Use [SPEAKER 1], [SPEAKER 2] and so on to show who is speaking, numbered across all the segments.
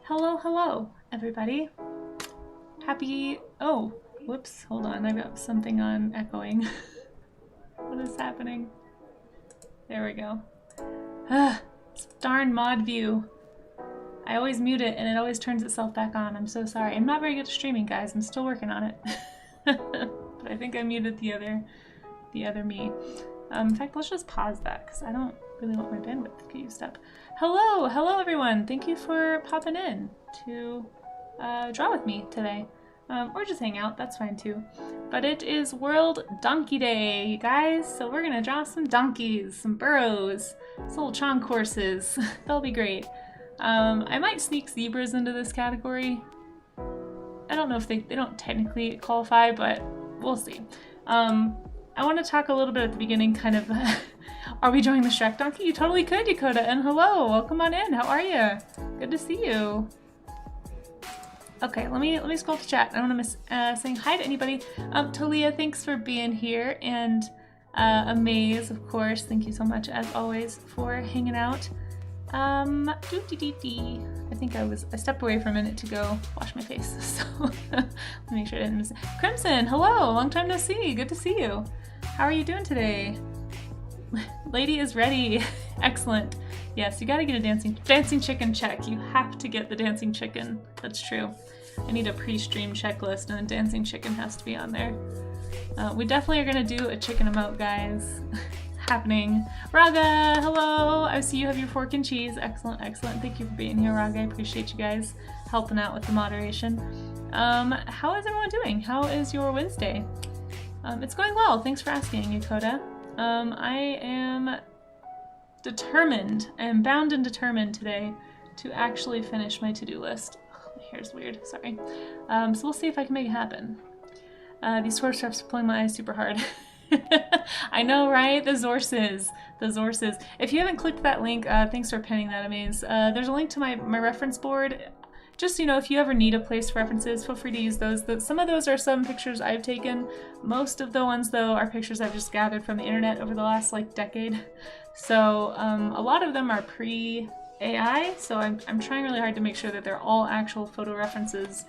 [SPEAKER 1] Hello, hello, everybody. Happy, oh, whoops, hold on, I got something on echoing. What is happening? There we go. Darn mod view. I always mute it and it always turns itself back on. I'm so sorry. I'm not very good at streaming, guys. I'm still working on it. But I think I muted the other me. In fact, let's just pause that because I don't really want my bandwidth to get used up. Hello, hello everyone. Thank you for popping in to draw with me today. Or just hang out, that's fine too. But it is World Donkey Day, you guys. So we're gonna draw some donkeys, some burros, some little chonk horses. That'll be great. I might sneak zebras into this category. I don't know if they don't technically qualify, but we'll see. I want to talk a little bit at the beginning, kind of, are we drawing the Shrek donkey? You totally could, Dakota, and hello, welcome on in, how are you? Good to see you. Okay, let me scroll to chat. I don't want to miss saying hi to anybody. Talia, thanks for being here, and Amaze, of course, thank you so much, as always, for hanging out. I think I stepped away for a minute to go wash my face, so let me make sure I didn't miss it. Crimson, hello, long time no see, good to see you. How are you doing today? Lady is ready. Excellent. Yes, you gotta get a dancing chicken check. You have to get the dancing chicken. That's true. I need a pre-stream checklist and the dancing chicken has to be on there. We definitely are gonna do a chicken emote, guys. Happening. Raga, hello! I see you have your fork and cheese. Excellent, excellent. Thank you for being here, Raga. I appreciate you guys helping out with the moderation. How is everyone doing? How is your Wednesday? It's going well. Thanks for asking, Yokota. I am determined. I am bound and determined today to actually finish my to-do list. Oh, my hair's weird. Sorry. So we'll see if I can make it happen. These horse straps are pulling my eyes super hard. I know, right? The Zorses. The Zorses. If you haven't clicked that link, thanks for pinning that, Amaze. There's a link to my reference board. Just, you know, if you ever need a place for references, feel free to use those. Some of those are some pictures I've taken. Most of the ones, though, are pictures I've just gathered from the internet over the last, like, decade. So, a lot of them are pre-AI, so I'm trying really hard to make sure that they're all actual photo references.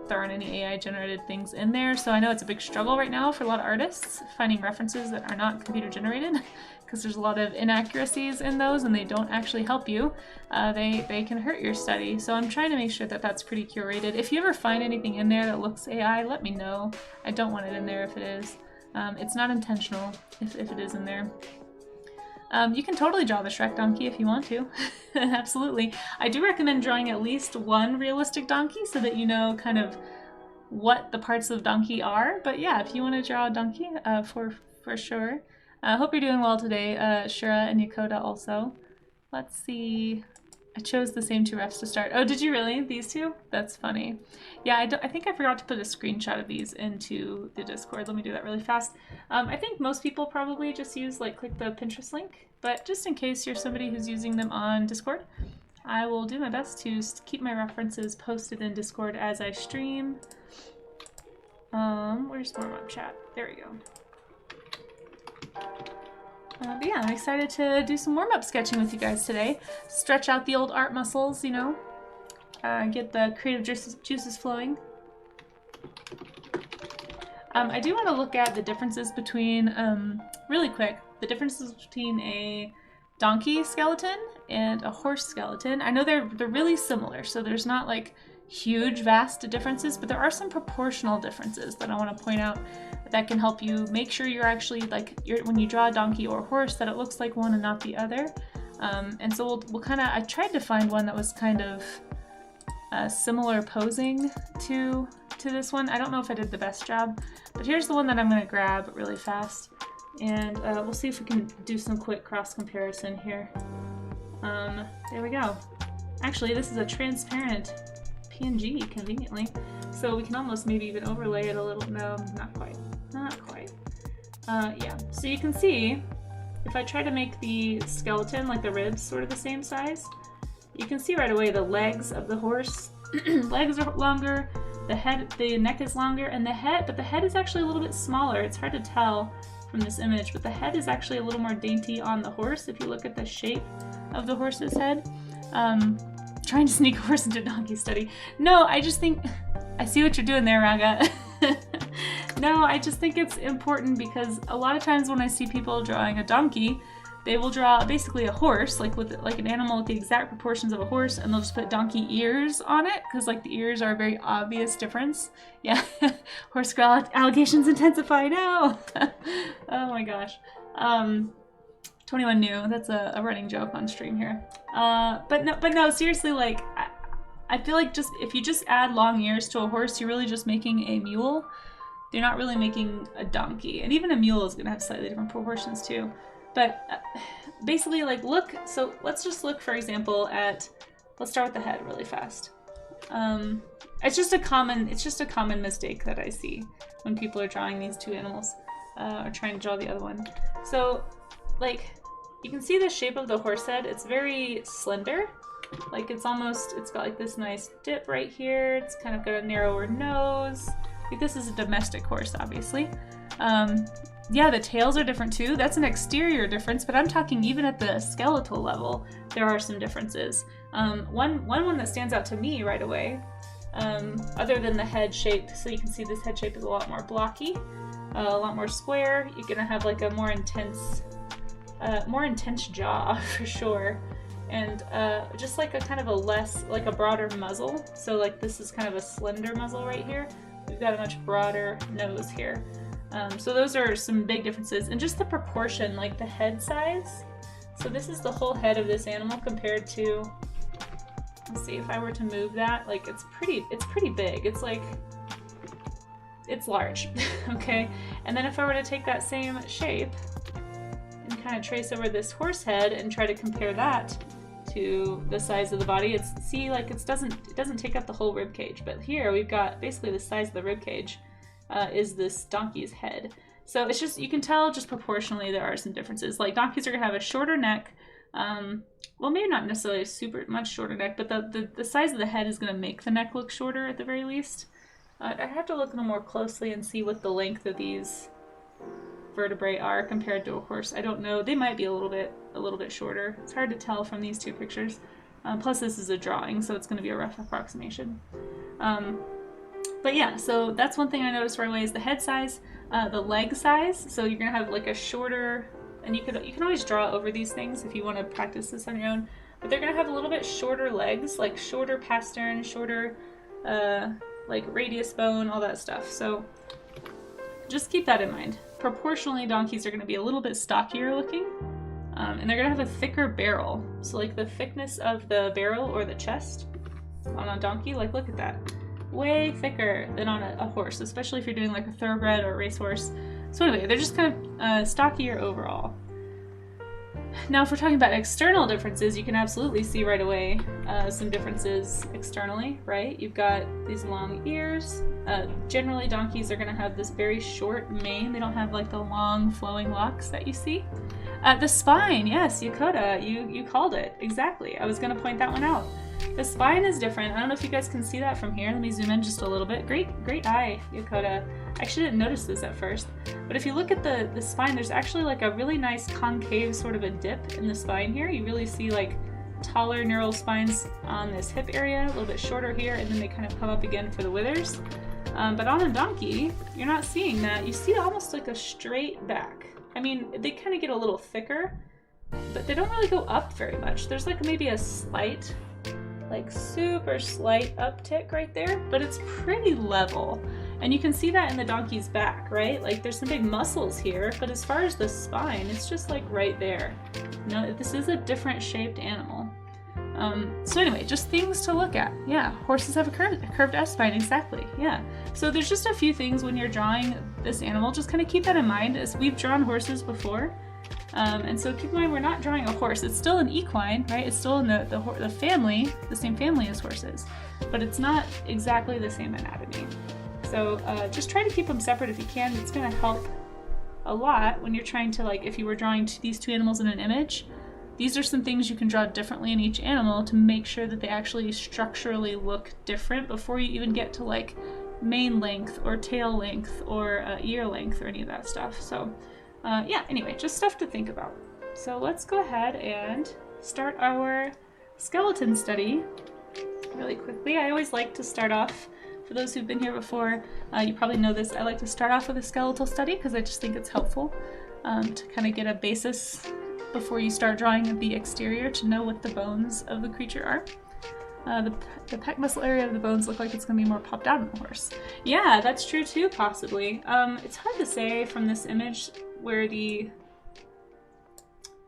[SPEAKER 1] There aren't any AI generated things in there, so I know it's a big struggle right now for a lot of artists finding references that are not computer generated because there's a lot of inaccuracies in those and they don't actually help you. They can hurt your study, so I'm trying to make sure that that's pretty curated. If you ever find anything in there that looks AI, let me know. I don't want it in there if it is. It's not intentional if it is in there. You can totally draw the Shrek donkey if you want to. Absolutely. I do recommend drawing at least one realistic donkey so that you know kind of what the parts of donkey are. But yeah, if you want to draw a donkey, for sure. I hope you're doing well today, Shura and Yokota also. Let's see. I chose the same two refs to start. Oh, did you really? These two? That's funny. Yeah, I think I forgot to put a screenshot of these into the Discord. Let me do that really fast. I think most people probably just use, like, click the Pinterest link, but just in case you're somebody who's using them on Discord, I will do my best to keep my references posted in Discord as I stream. Where's warm-up chat? There we go. But yeah, I'm excited to do some warm-up sketching with you guys today. Stretch out the old art muscles, you know. Get the creative juices flowing. I do want to look at the differences between, really quick, the differences between a donkey skeleton and a horse skeleton. I know they're really similar, so there's not like huge, vast differences, but there are some proportional differences that I want to point out that can help you make sure you're actually, like, when you draw a donkey or a horse, that it looks like one and not the other. And so we'll kind of, I tried to find one that was kind of similar posing to this one. I don't know if I did the best job, but here's the one that I'm going to grab really fast. And we'll see if we can do some quick cross comparison here. There we go. Actually, this is a transparent PNG, conveniently. So we can almost maybe even overlay it a little. No, not quite. Not quite. Yeah, so you can see, if I try to make the skeleton, like the ribs, sort of the same size, you can see right away the legs of the horse. Legs are longer, the neck is longer, and the head is actually a little bit smaller. It's hard to tell from this image, but the head is actually a little more dainty on the horse if you look at the shape of the horse's head. Trying to sneak a horse into a donkey study. No, I just think, I see what you're doing there, Raga. No, I just think it's important because a lot of times when I see people drawing a donkey, they will draw basically a horse, like an animal with the exact proportions of a horse, and they'll just put donkey ears on it, because like the ears are a very obvious difference. Yeah, horse girl allegations intensify now. Oh my gosh. 21 new, that's a running joke on stream here. But no, seriously, like, I feel like just if you just add long ears to a horse, you're really just making a mule. You're not really making a donkey. And even a mule is gonna have slightly different proportions too. But basically, like, look, so let's just look, for example, at, let's start with the head really fast. It's just a common mistake that I see when people are drawing these two animals, or trying to draw the other one. So, like, you can see the shape of the horse head. It's very slender. Like, it's got like this nice dip right here. It's kind of got a narrower nose. Like, this is a domestic horse, obviously. Yeah, the tails are different too. That's an exterior difference, but I'm talking even at the skeletal level, there are some differences. One that stands out to me right away, other than the head shape, so you can see this head shape is a lot more blocky, a lot more square. You're gonna have like a more intense jaw for sure, and just like a kind of a broader muzzle. So like this is kind of a slender muzzle right here. We've got a much broader nose here. So those are some big differences, and just the proportion, like the head size. So this is the whole head of this animal compared to, let's see, if I were to move that, like it's pretty big. It's like, it's large, okay? And then if I were to take that same shape and kind of trace over this horse head and try to compare that to the size of the body, it doesn't take up the whole rib cage, but here we've got basically the size of the rib cage. Is this donkey's head. So it's just, you can tell just proportionally there are some differences. Like donkeys are gonna have a shorter neck, well maybe not necessarily a super much shorter neck, but the size of the head is gonna make the neck look shorter at the very least. I have to look a little more closely and see what the length of these vertebrae are compared to a horse. I don't know, they might be a little bit shorter. It's hard to tell from these two pictures. Plus this is a drawing, so it's gonna be a rough approximation. But yeah, so that's one thing I noticed right away is the head size, the leg size. So you're gonna have like a shorter, and you can always draw over these things if you want to practice this on your own. But they're gonna have a little bit shorter legs, like shorter pastern, shorter like radius bone, all that stuff. So just keep that in mind. Proportionally, donkeys are gonna be a little bit stockier looking, and they're gonna have a thicker barrel. So like the thickness of the barrel or the chest on a donkey, like look at that. Way thicker than on a horse, especially if you're doing like a thoroughbred or a racehorse. So anyway, they're just kind of stockier overall. Now if we're talking about external differences, you can absolutely see right away some differences externally, right? You've got these long ears. Generally donkeys are going to have this very short mane. They don't have like the long flowing locks that you see. The spine, yes, Yokota, you called it. Exactly. I was going to point that one out. The spine is different. I don't know if you guys can see that from here. Let me zoom in just a little bit. Great eye, Yokota. I actually didn't notice this at first. But if you look at the spine, there's actually like a really nice concave sort of a dip in the spine here. You really see like taller neural spines on this hip area, a little bit shorter here, and then they kind of come up again for the withers. But on a donkey, you're not seeing that. You see almost like a straight back. I mean, they kind of get a little thicker, but they don't really go up very much. There's like maybe a slight, like super slight uptick right there, but it's pretty level. And you can see that in the donkey's back, right? Like there's some big muscles here, but as far as the spine, it's just like right there. No, this is a different shaped animal. So anyway, just things to look at. Yeah, horses have a curved S-spine, exactly, yeah. So there's just a few things when you're drawing this animal, just kind of keep that in mind, as we've drawn horses before. And so keep in mind, we're not drawing a horse. It's still an equine, right? It's still in the family, the same family as horses, but it's not exactly the same anatomy. So just try to keep them separate if you can. It's going to help a lot when you're trying to, like, if you were drawing these two animals in an image, these are some things you can draw differently in each animal to make sure that they actually structurally look different before you even get to like mane length or tail length or ear length or any of that stuff. So yeah, anyway, just stuff to think about. So let's go ahead and start our skeleton study really quickly. I always like to start off, for those who've been here before, you probably know this, I like to start off with a skeletal study because I just think it's helpful to kind of get a basis before you start drawing the exterior to know what the bones of the creature are. The pec muscle area of the bones look like it's going to be more popped out in the horse. Yeah, that's true too, possibly. It's hard to say from this image where the...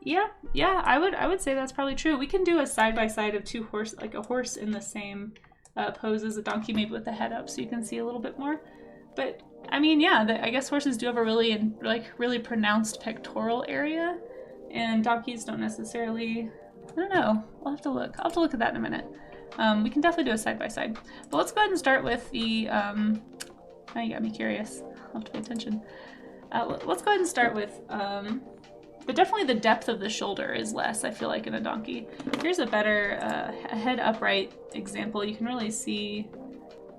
[SPEAKER 1] Yeah, I would say that's probably true. We can do a side-by-side of two horse, like a horse in the same pose as a donkey, maybe with the head up, so you can see a little bit more. But, I mean, yeah, I guess horses do have a really pronounced pectoral area, and donkeys don't necessarily... I don't know. I'll have to look. I'll have to look at that in a minute. We can definitely do a side-by-side. But let's go ahead and start with the, now you got me curious. I'll have to pay attention. Let's go ahead and start with, but definitely the depth of the shoulder is less, I feel like, in a donkey. Here's a better a head upright example. You can really see,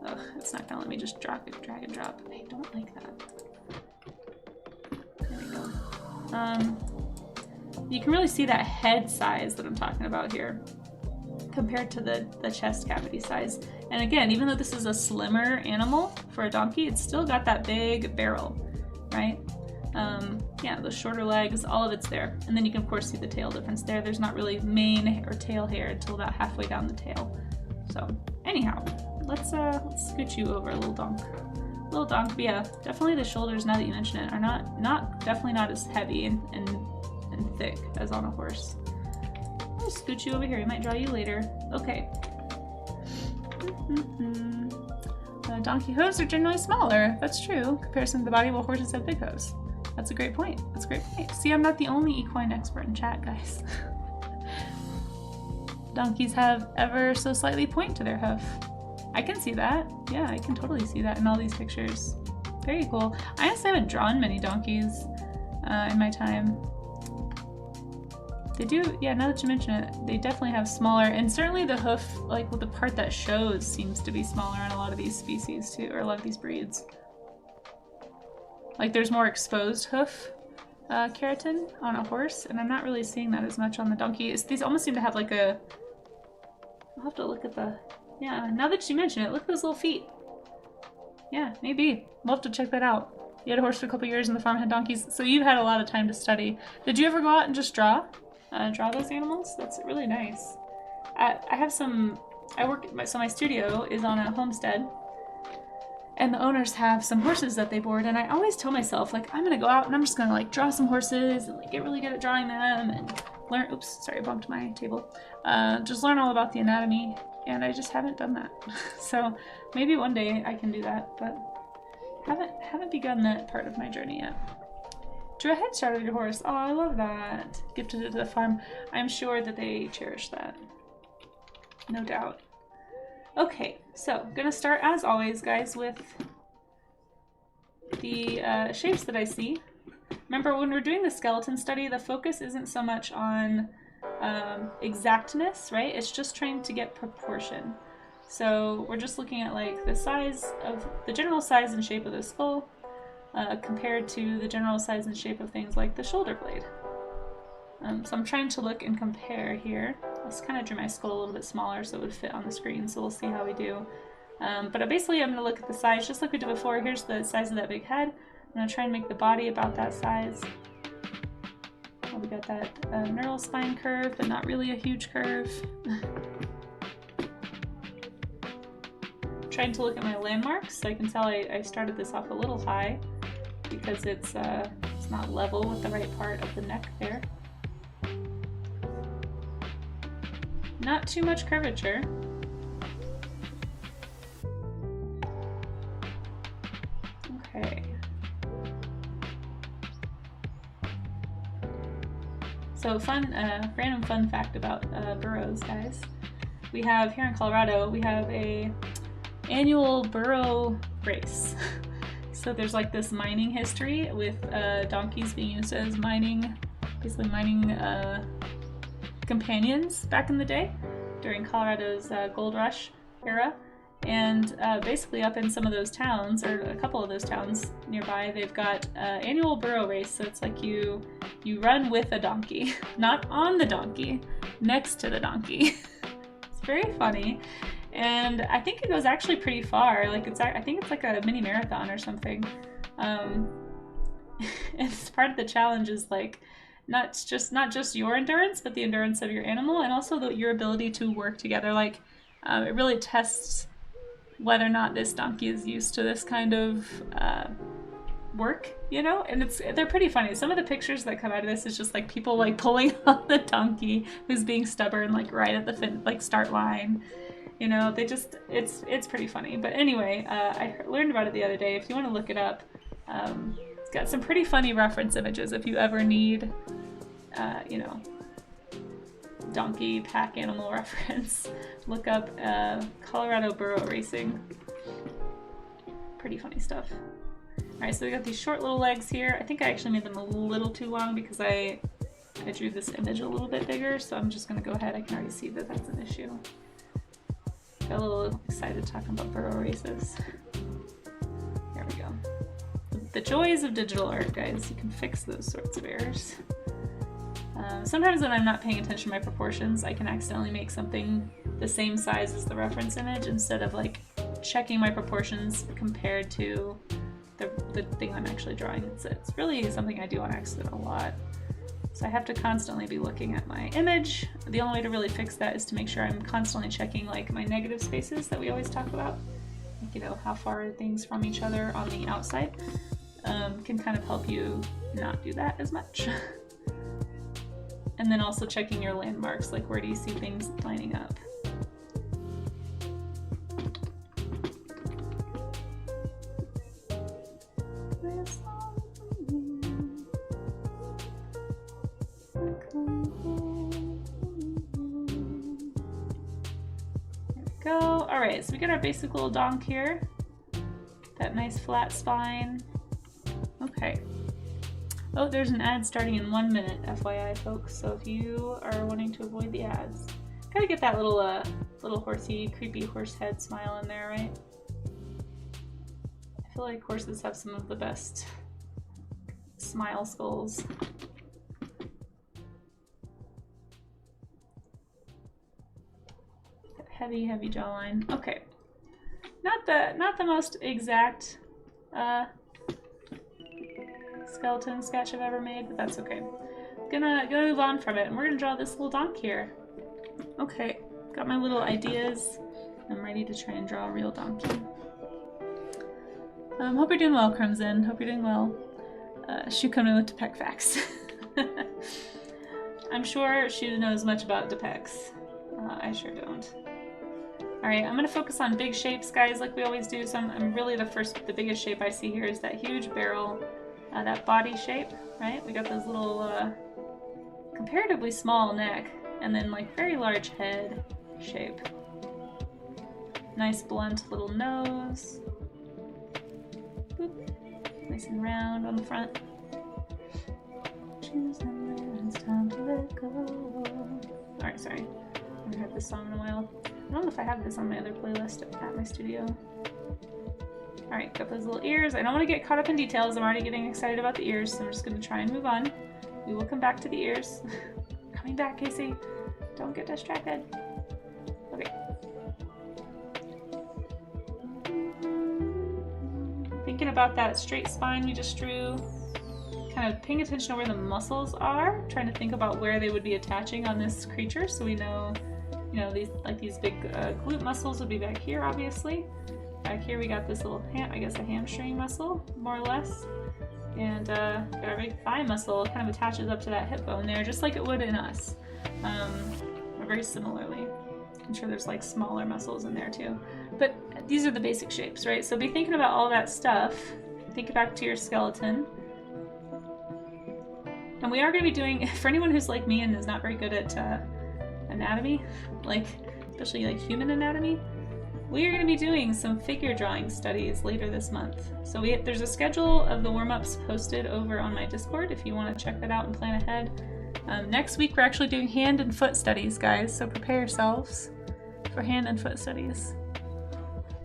[SPEAKER 1] ugh, it's not gonna let me just drag and drop. I don't like that. There we go. You can really see that head size that I'm talking about here compared to the chest cavity size. And again, even though this is a slimmer animal for a donkey, it's still got that big barrel, right? Yeah, those shorter legs, all of it's there. And then you can of course see the tail difference there. There's not really mane or tail hair until about halfway down the tail. So anyhow, let's scoot you over, little donk. Little donk, but yeah, definitely the shoulders, now that you mention it, are definitely not as heavy and thick as on a horse. I'll scoot you over here. I might draw you later. Okay. Donkey hooves are generally smaller. That's true. In comparison to the body, while horses have big hooves. That's a great point. That's a great point. See, I'm not the only equine expert in chat, guys. Donkeys have ever so slightly point to their hoof. I can see that. Yeah, I can totally see that in all these pictures. Very cool. I honestly haven't drawn many donkeys in my time. They do, yeah, now that you mention it, they definitely have smaller, and certainly the hoof, like with the part that shows, seems to be smaller on a lot of these species too, or a lot of these breeds. Like there's more exposed hoof keratin on a horse, and I'm not really seeing that as much on the donkey. These almost seem to have like a, I'll have to look at the, yeah, now that you mention it, look at those little feet. Yeah, maybe. We'll have to check that out. You had a horse for a couple years and the farm had donkeys, so you've had a lot of time to study. Did you ever go out and just draw those animals? That's really nice. I have some, so my studio is on a homestead, and the owners have some horses that they board, and I always tell myself, like, I'm gonna go out and I'm just gonna like draw some horses and like get really good at drawing them and learn, oops, sorry, I bumped my table. Just learn all about the anatomy, and I just haven't done that. So maybe one day I can do that, but haven't begun that part of my journey yet. Drew a headshot of your horse. Oh, I love that. Gifted it to the farm. I'm sure that they cherish that. No doubt. Okay, so gonna start as always, guys, with the shapes that I see. Remember, when we're doing the skeleton study, the focus isn't so much on exactness, right? It's just trying to get proportion. So we're just looking at like the size of the general size and shape of the skull compared to the general size and shape of things like the shoulder blade. So I'm trying to look and compare here. I just kind of drew my skull a little bit smaller so it would fit on the screen, so we'll see how we do. But basically I'm going to look at the size just like we did before. Here's the size of that big head. I'm going to try and make the body about that size. Oh, we got that neural spine curve, but not really a huge curve. Trying to look at my landmarks, so I can tell I started this off a little high because it's not level with the right part of the neck there. Not too much curvature. Okay. So random fun fact about burros, guys. We have, here in Colorado, we have a annual burro race. So there's like this mining history with donkeys being used as basically mining companions back in the day during Colorado's gold rush era. And basically up in some of those towns, or a couple of those towns nearby, they've got annual burro race. So it's like you run with a donkey, not on the donkey, next to the donkey. It's very funny. And I think it goes actually pretty far. Like I think it's like a mini marathon or something. It's part of the challenge is like not just your endurance, but the endurance of your animal, and also your ability to work together. Like it really tests whether or not this donkey is used to this kind of work, you know. And they're pretty funny. Some of the pictures that come out of this is just like people like pulling on the donkey who's being stubborn, like right at the start line. You know, it's pretty funny. But anyway, I learned about it the other day. If you want to look it up, it's got some pretty funny reference images if you ever need, you know, donkey pack animal reference. Look up Colorado burro racing. Pretty funny stuff. Alright, so we got these short little legs here. I think I actually made them a little too long because I drew this image a little bit bigger, so I'm just going to go ahead. I can already see that that's an issue. Got a little excited talking about burro races. There we go. The joys of digital art, guys. You can fix those sorts of errors. Sometimes when I'm not paying attention to my proportions, I can accidentally make something the same size as the reference image instead of like checking my proportions compared to the thing I'm actually drawing. It's really something I do on accident a lot. So I have to constantly be looking at my image. The only way to really fix that is to make sure I'm constantly checking like my negative spaces that we always talk about. Like, you know, how far are things from each other on the outside. Can kind of help you not do that as much. And then also checking your landmarks, like where do you see things lining up. Go. All right, so we got our basic little donk here. That nice flat spine. Okay. Oh, there's an ad starting in 1 minute, FYI, folks. So if you are wanting to avoid the ads, gotta get that little horsey, creepy horse head smile in there, right? I feel like horses have some of the best smile skulls. Heavy, heavy jawline. Okay, not the most exact skeleton sketch I've ever made, but that's okay. Gonna move on from it, and we're gonna draw this little donk here. Okay, got my little ideas. I'm ready to try and draw a real donkey. Hope you're doing well, Crimson. Hope you're doing well. Shu coming with Depeck facts. I'm sure Shu knows much about Depecks. I sure don't. Alright, I'm going to focus on big shapes, guys, like we always do. So I'm really the biggest shape I see here is that huge barrel, that body shape, right? We got those little, comparatively small neck, and then like very large head shape. Nice blunt little nose. Boop. Nice and round on the front. Choose them, it's time to let go. Alright, sorry. I haven't heard this song in a while. I don't know if I have this on my other playlist at my studio. Alright, got those little ears. I don't want to get caught up in details. I'm already getting excited about the ears, so I'm just going to try and move on. We will come back to the ears. Coming back, Casey. Don't get distracted. Okay. Thinking about that straight spine we just drew. Kind of paying attention to where the muscles are. Trying to think about where they would be attaching on this creature so we know, you know, these big glute muscles would be back here, obviously. Back here we got this little, I guess a hamstring muscle, more or less. And got our big thigh muscle kind of attaches up to that hip bone there, just like it would in us. Or very similarly. I'm sure there's like smaller muscles in there too. But these are the basic shapes, right? So be thinking about all that stuff. Think back to your skeleton. And we are going to be doing, for anyone who's like me and is not very good at anatomy, like especially like human anatomy, we are going to be doing some figure drawing studies later this month. So there's a schedule of the warm-ups posted over on my Discord if you want to check that out and plan ahead. Next week we're actually doing hand and foot studies, guys, so prepare yourselves for hand and foot studies.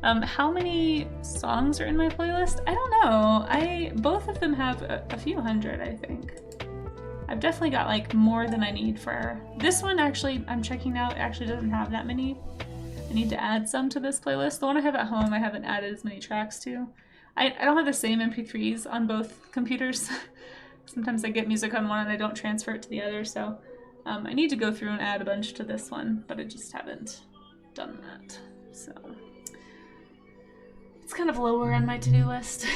[SPEAKER 1] How many songs are in my playlist? I don't know. Both of them have a few hundred, I think. I've definitely got like more than I need for this one. Actually, I'm checking now, it actually doesn't have that many. I need to add some to this playlist. The one I have at home, I haven't added as many tracks to. I don't have the same MP3s on both computers. Sometimes I get music on one and I don't transfer it to the other, so I need to go through and add a bunch to this one, but I just haven't done that. So it's kind of lower on my to-do list.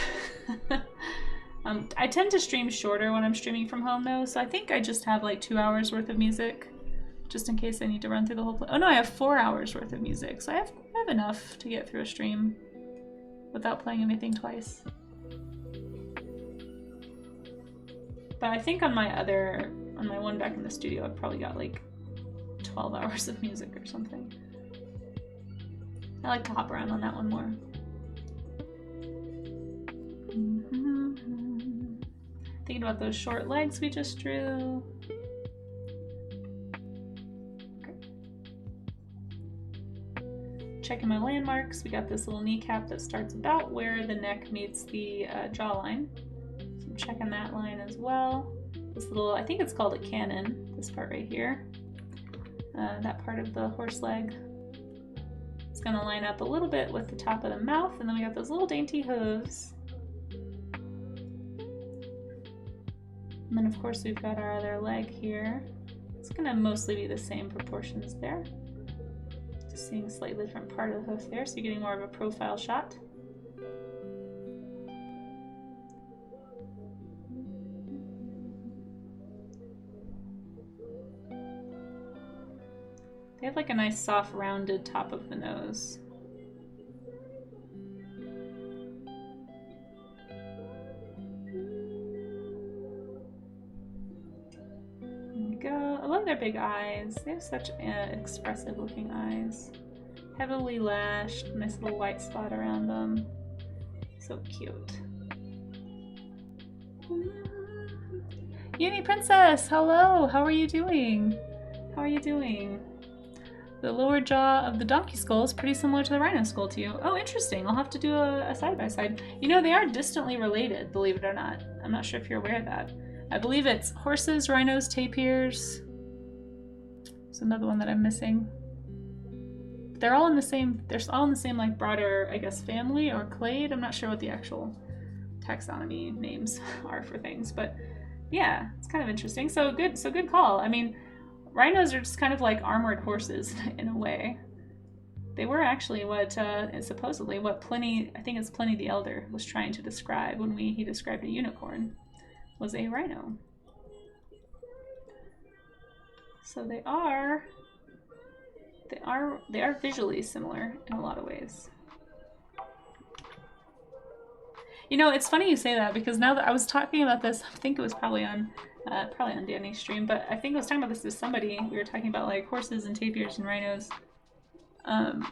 [SPEAKER 1] I tend to stream shorter when I'm streaming from home though, so I think I just have like 2 hours worth of music, just in case I need to run through the whole oh no, I have 4 hours worth of music, so I have enough to get through a stream without playing anything twice. But I think on my one back in the studio, I've probably got like 12 hours of music or something. I like to hop around on that one more. Thinking about those short legs we just drew. Okay. Checking my landmarks. We got this little kneecap that starts about where the neck meets the jawline. So I'm checking that line as well. This little, I think it's called a cannon, this part right here. That part of the horse leg. It's gonna line up a little bit with the top of the mouth, and then we got those little dainty hooves. And then of course we've got our other leg here. It's gonna mostly be the same proportions there. Just seeing a slightly different part of the hoof there, so you're getting more of a profile shot. They have like a nice soft rounded top of the nose. I love their big eyes. They have such expressive looking eyes. Heavily lashed, nice little white spot around them. So cute. Uni Princess, hello! How are you doing? How are you doing? The lower jaw of the donkey skull is pretty similar to the rhino skull to you. Oh, interesting. I'll have to do a side-by-side. You know, they are distantly related, believe it or not. I'm not sure if you're aware of that. I believe it's horses, rhinos, tapirs. There's another one that I'm missing. They're all in the same like broader, I guess, family or clade. I'm not sure what the actual taxonomy names are for things, but yeah, it's kind of interesting. So good call. I mean, rhinos are just kind of like armored horses in a way. They were actually what supposedly what Pliny, I think it's Pliny the Elder, was trying to describe when he described a unicorn, was a rhino. So they are visually similar in a lot of ways. You know, it's funny you say that, because now that I was talking about this, I think it was probably on Danny's stream, but I think I was talking about this to somebody. We were talking about like horses and tapirs and rhinos, and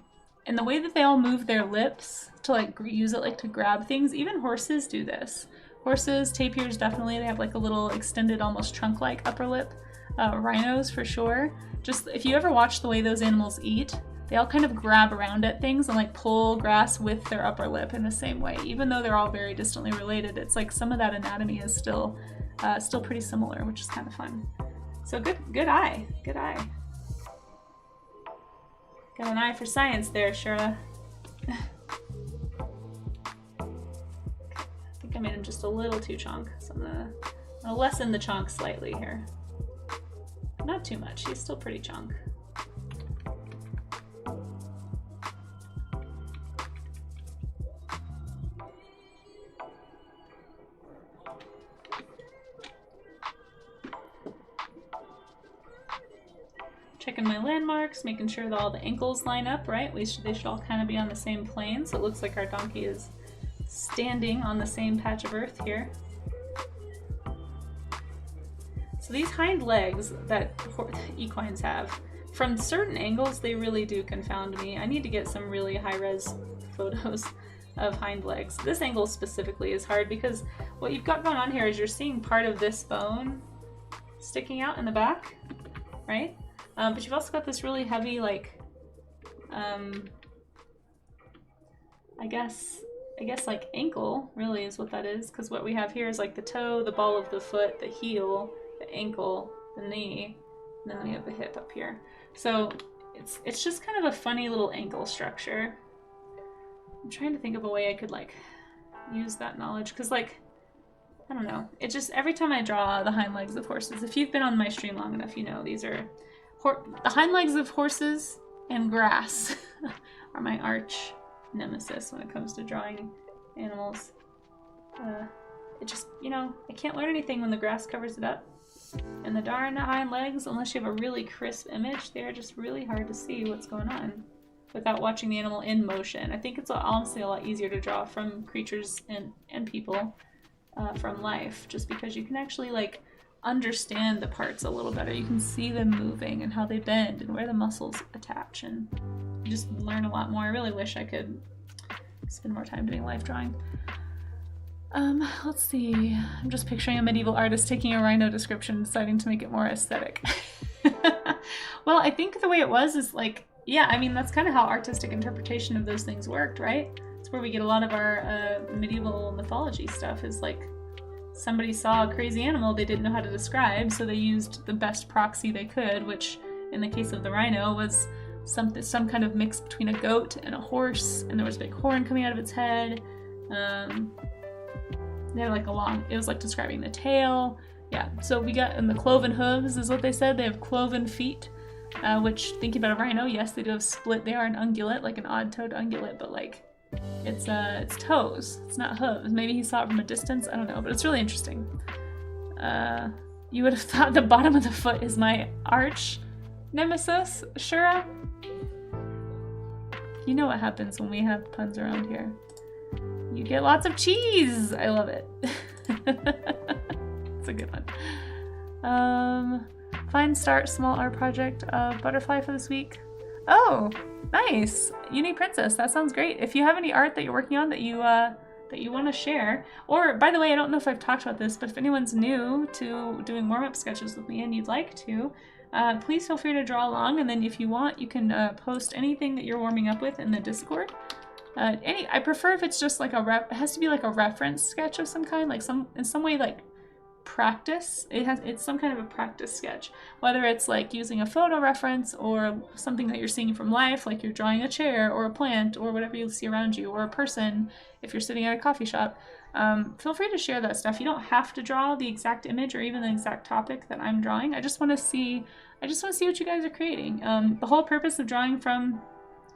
[SPEAKER 1] the way that they all move their lips to like use it like to grab things. Even horses do this. Horses, tapirs definitely, they have like a little extended, almost trunk-like upper lip. Rhinos for sure. Just if you ever watch the way those animals eat, they all kind of grab around at things and like pull grass with their upper lip in the same way. Even though they're all very distantly related, it's like some of that anatomy is still pretty similar, which is kind of fun. So good eye. Good eye. Got an eye for science there, Shura. I think I made him just a little too chonk, so I'm gonna lessen the chonk slightly here. Not too much, he's still pretty chonk. Checking my landmarks, making sure that all the ankles line up, right? They should all kind of be on the same plane, so it looks like our donkey is standing on the same patch of earth here. So these hind legs that equines have, from certain angles, they really do confound me. I need to get some really high-res photos of hind legs. This angle specifically is hard because what you've got going on here is you're seeing part of this bone sticking out in the back, right? But you've also got this really heavy, like, I guess like ankle really is what that is, because what we have here is like the toe, the ball of the foot, the heel, the ankle, the knee, and then we have the hip up here. So it's just kind of a funny little ankle structure. I'm trying to think of a way I could like use that knowledge, because like, I don't know, it just, every time I draw the hind legs of horses, if you've been on my stream long enough, you know these are the hind legs of horses and grass are my arch nemesis when it comes to drawing animals. It just, you know, I can't learn anything when the grass covers it up. And the darn hind legs, unless you have a really crisp image, they're just really hard to see what's going on without watching the animal in motion. I think it's honestly a lot easier to draw from creatures and people from life, just because you can actually like understand the parts a little better. You can see them moving and how they bend and where the muscles attach, and you just learn a lot more. I really wish I could spend more time doing life drawing. Let's see. I'm just picturing a medieval artist taking a rhino description and deciding to make it more aesthetic. Well, I think the way it was is like, yeah, I mean, that's kind of how artistic interpretation of those things worked, right? It's where we get a lot of our medieval mythology stuff, is like somebody saw a crazy animal they didn't know how to describe, so they used the best proxy they could, which in the case of the rhino was some kind of mix between a goat and a horse, and there was a big horn coming out of its head. They had like it was like describing the tail. Yeah, so we got, and the cloven hooves is what they said. They have cloven feet, which, thinking about a rhino, yes, they do have split. They are an ungulate, like an odd-toed ungulate, but like it's toes. It's not hooves. Maybe he saw it from a distance. I don't know, but it's really interesting. You would have thought the bottom of the foot is my arch nemesis, Shura. You know what happens when we have puns around here. You get lots of cheese. I love it. It's a good one. Find start small art project of butterfly for this week. Oh, nice. Unique Princess. That sounds great. If you have any art that you're working on that you want to share, or by the way, I don't know if I've talked about this, but if anyone's new to doing warm-up sketches with me and you'd like to, please feel free to draw along, and then if you want, you can post anything that you're warming up with in the Discord. I prefer if it's just like it has to be like a reference sketch of some kind, like in some way like practice. It's some kind of a practice sketch, whether it's like using a photo reference or something that you're seeing from life, like you're drawing a chair or a plant or whatever you see around you, or a person if you're sitting at a coffee shop. Feel free to share that stuff. You don't have to draw the exact image or even the exact topic that I'm drawing. I just want to see what you guys are creating. The whole purpose of drawing from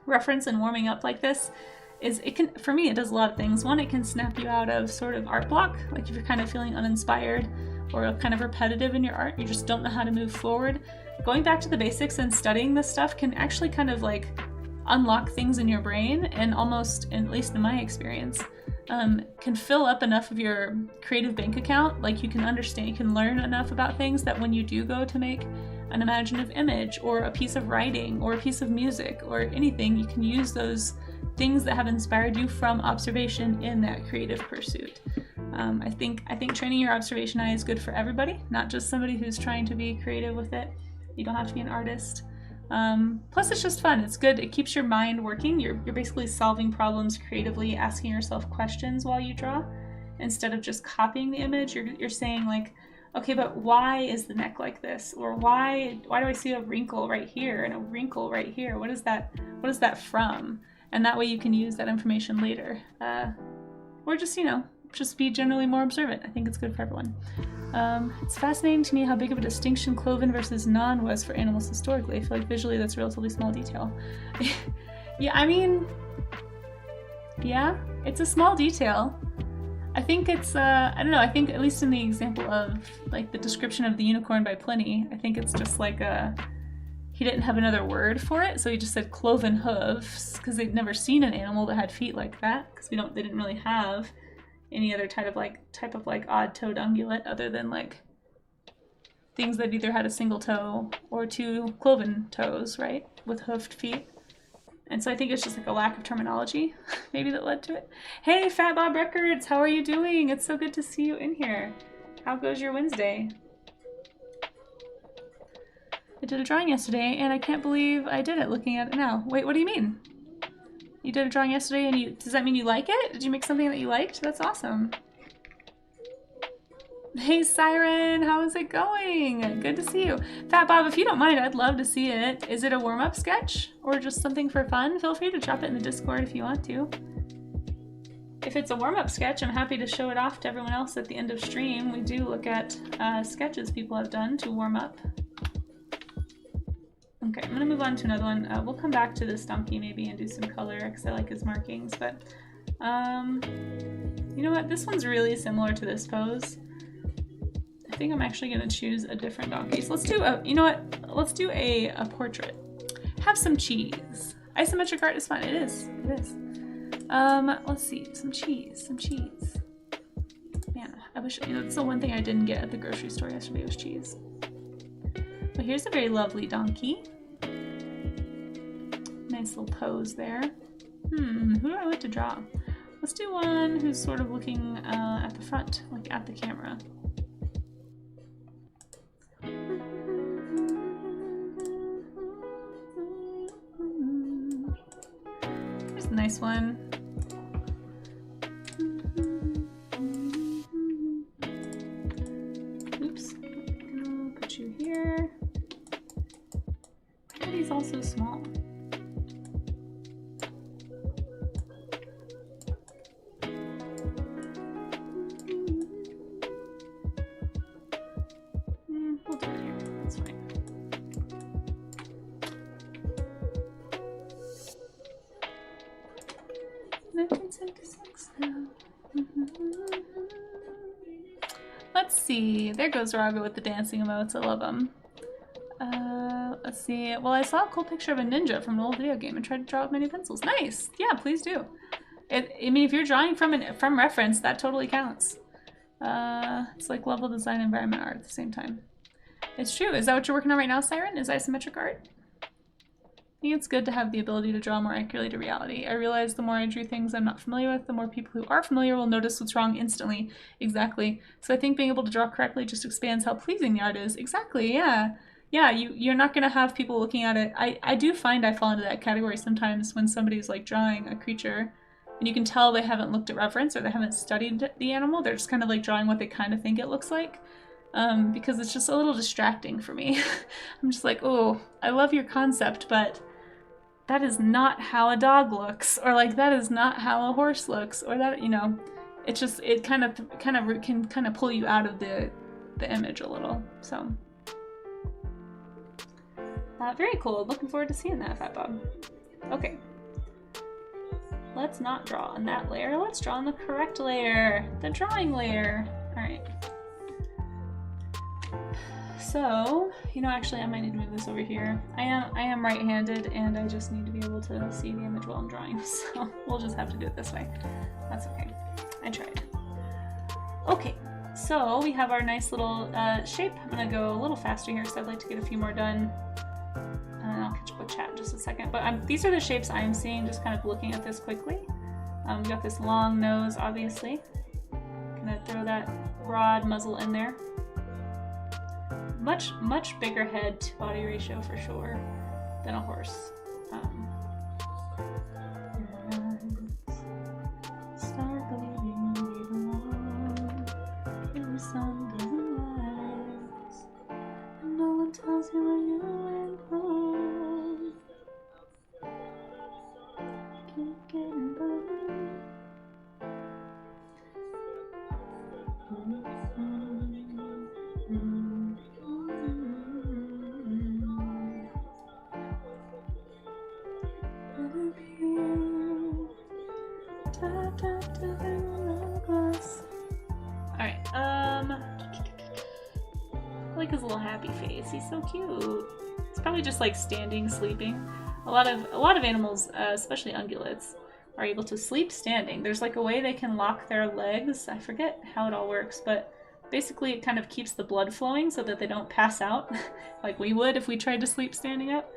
[SPEAKER 1] reference and warming up like this is for me, it does a lot of things. One, it can snap you out of sort of art block, like if you're kind of feeling uninspired or kind of repetitive in your art, you just don't know how to move forward. Going back to the basics and studying this stuff can actually kind of like unlock things in your brain, and almost, at least in my experience, can fill up enough of your creative bank account. Like you can learn enough about things that when you do go to make an imaginative image or a piece of writing or a piece of music or anything, you can use those things that have inspired you from observation in that creative pursuit. I think training your observation eye is good for everybody, not just somebody who's trying to be creative with it. You don't have to be an artist. Plus it's just fun. It's good. It keeps your mind working. You're basically solving problems creatively, asking yourself questions while you draw, instead of just copying the image. You're saying like, okay, but why is the neck like this? Or why do I see a wrinkle right here and a wrinkle right here? What is that from? And that way you can use that information later. Or just, just be generally more observant. I think it's good for everyone. It's fascinating to me how big of a distinction cloven versus non was for animals historically. I feel like visually that's a relatively small detail. Yeah, I mean, yeah, it's a small detail. I think it's, I don't know, I think at least in the example of like the description of the unicorn by Pliny, I think it's just like he didn't have another word for it, so he just said cloven hooves, because they'd never seen an animal that had feet like that, because they didn't really have any other type of like odd-toed ungulate other than like things that either had a single toe or two cloven toes, right, with hoofed feet. And so I think it's just like a lack of terminology maybe that led to it. Hey, Fat Bob Records, how are you doing? It's so good to see you in here. How goes your Wednesday? I did a drawing yesterday and I can't believe I did it looking at it now. Wait, what do you mean? You did a drawing yesterday and does that mean you like it? Did you make something that you liked? That's awesome. Hey Siren, how's it going? Good to see you. Fat Bob, if you don't mind, I'd love to see it. Is it a warm-up sketch or just something for fun? Feel free to drop it in the Discord if you want to. If it's a warm-up sketch, I'm happy to show it off to everyone else at the end of stream. We do look at sketches people have done to warm up. Okay, I'm gonna move on to another one. We'll come back to this donkey maybe and do some color because I like his markings, but you know what? This one's really similar to this pose. I think I'm actually gonna choose a different donkey. So let's do a, you know what? Let's do a portrait. Have some cheese. Isometric art is fun. It is. It is. Let's see. Some cheese. Some cheese. Man, I wish, you know, that's the one thing I didn't get at the grocery store yesterday was cheese. But here's a very lovely donkey. Nice little pose there. Who do I like to draw? Let's do one who's sort of looking at the front, like at the camera. Here's a nice one. Oops. I'll put you here. Why are these all so small? We'll do it here. That's fine. 1976 now. Let's see. There goes Raga with the dancing emotes. I love them. Let's see. Well, I saw a cool picture of a ninja from an old video game and tried to draw with many pencils. Nice. Yeah, please do. I mean, if you're drawing from reference, that totally counts. It's like level design, environment art at the same time. It's true. Is that what you're working on right now, Siren? Is isometric art? I think it's good to have the ability to draw more accurately to reality. I realize the more I drew things I'm not familiar with, the more people who are familiar will notice what's wrong instantly. Exactly. So I think being able to draw correctly just expands how pleasing the art is. Exactly, yeah. Yeah, you're not going to have people looking at it. I do find I fall into that category sometimes when somebody's like drawing a creature and you can tell they haven't looked at reference or they haven't studied the animal. They're just kind of like drawing what they kind of think it looks like. Because it's just a little distracting for me. I'm just like, oh, I love your concept, but that is not how a dog looks, or like that is not how a horse looks, or that, you know, it just, it kind of can pull you out of the image a little. So very cool. Looking forward to seeing that, Fat Bob. Okay, let's not draw on that layer. Let's draw on the correct layer, the drawing layer. All right. So, you know, actually I might need to move this over here. I am right-handed and I just need to be able to see the image while I'm drawing, so we'll just have to do it this way. That's okay. I tried. Okay, so we have our nice little shape. I'm gonna go a little faster here because I'd like to get a few more done. And I'll catch up with chat in just a second. But these are the shapes I'm seeing, just kind of looking at this quickly. We got this long nose, obviously. Gonna throw that broad muzzle in there. Much bigger head to body ratio for sure than a horse. Start believing we belong when the sun doesn't rise and no one tells you where you went wrong. Keep getting by. Alright, I like his little happy face. He's so cute. It's probably just like standing, sleeping. A lot of animals, especially ungulates, are able to sleep standing. There's like a way they can lock their legs. I forget how it all works, but basically it kind of keeps the blood flowing so that they don't pass out like we would if we tried to sleep standing up.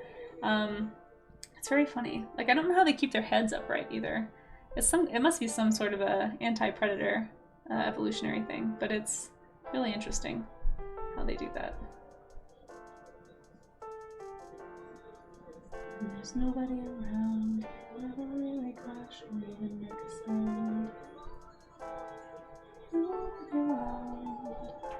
[SPEAKER 1] It's very funny. Like, I don't know how they keep their heads upright either. It must be some sort of a anti-predator evolutionary thing, but it's really interesting how they do that. There's nobody around, never really crash or even make a sound. Nobody around.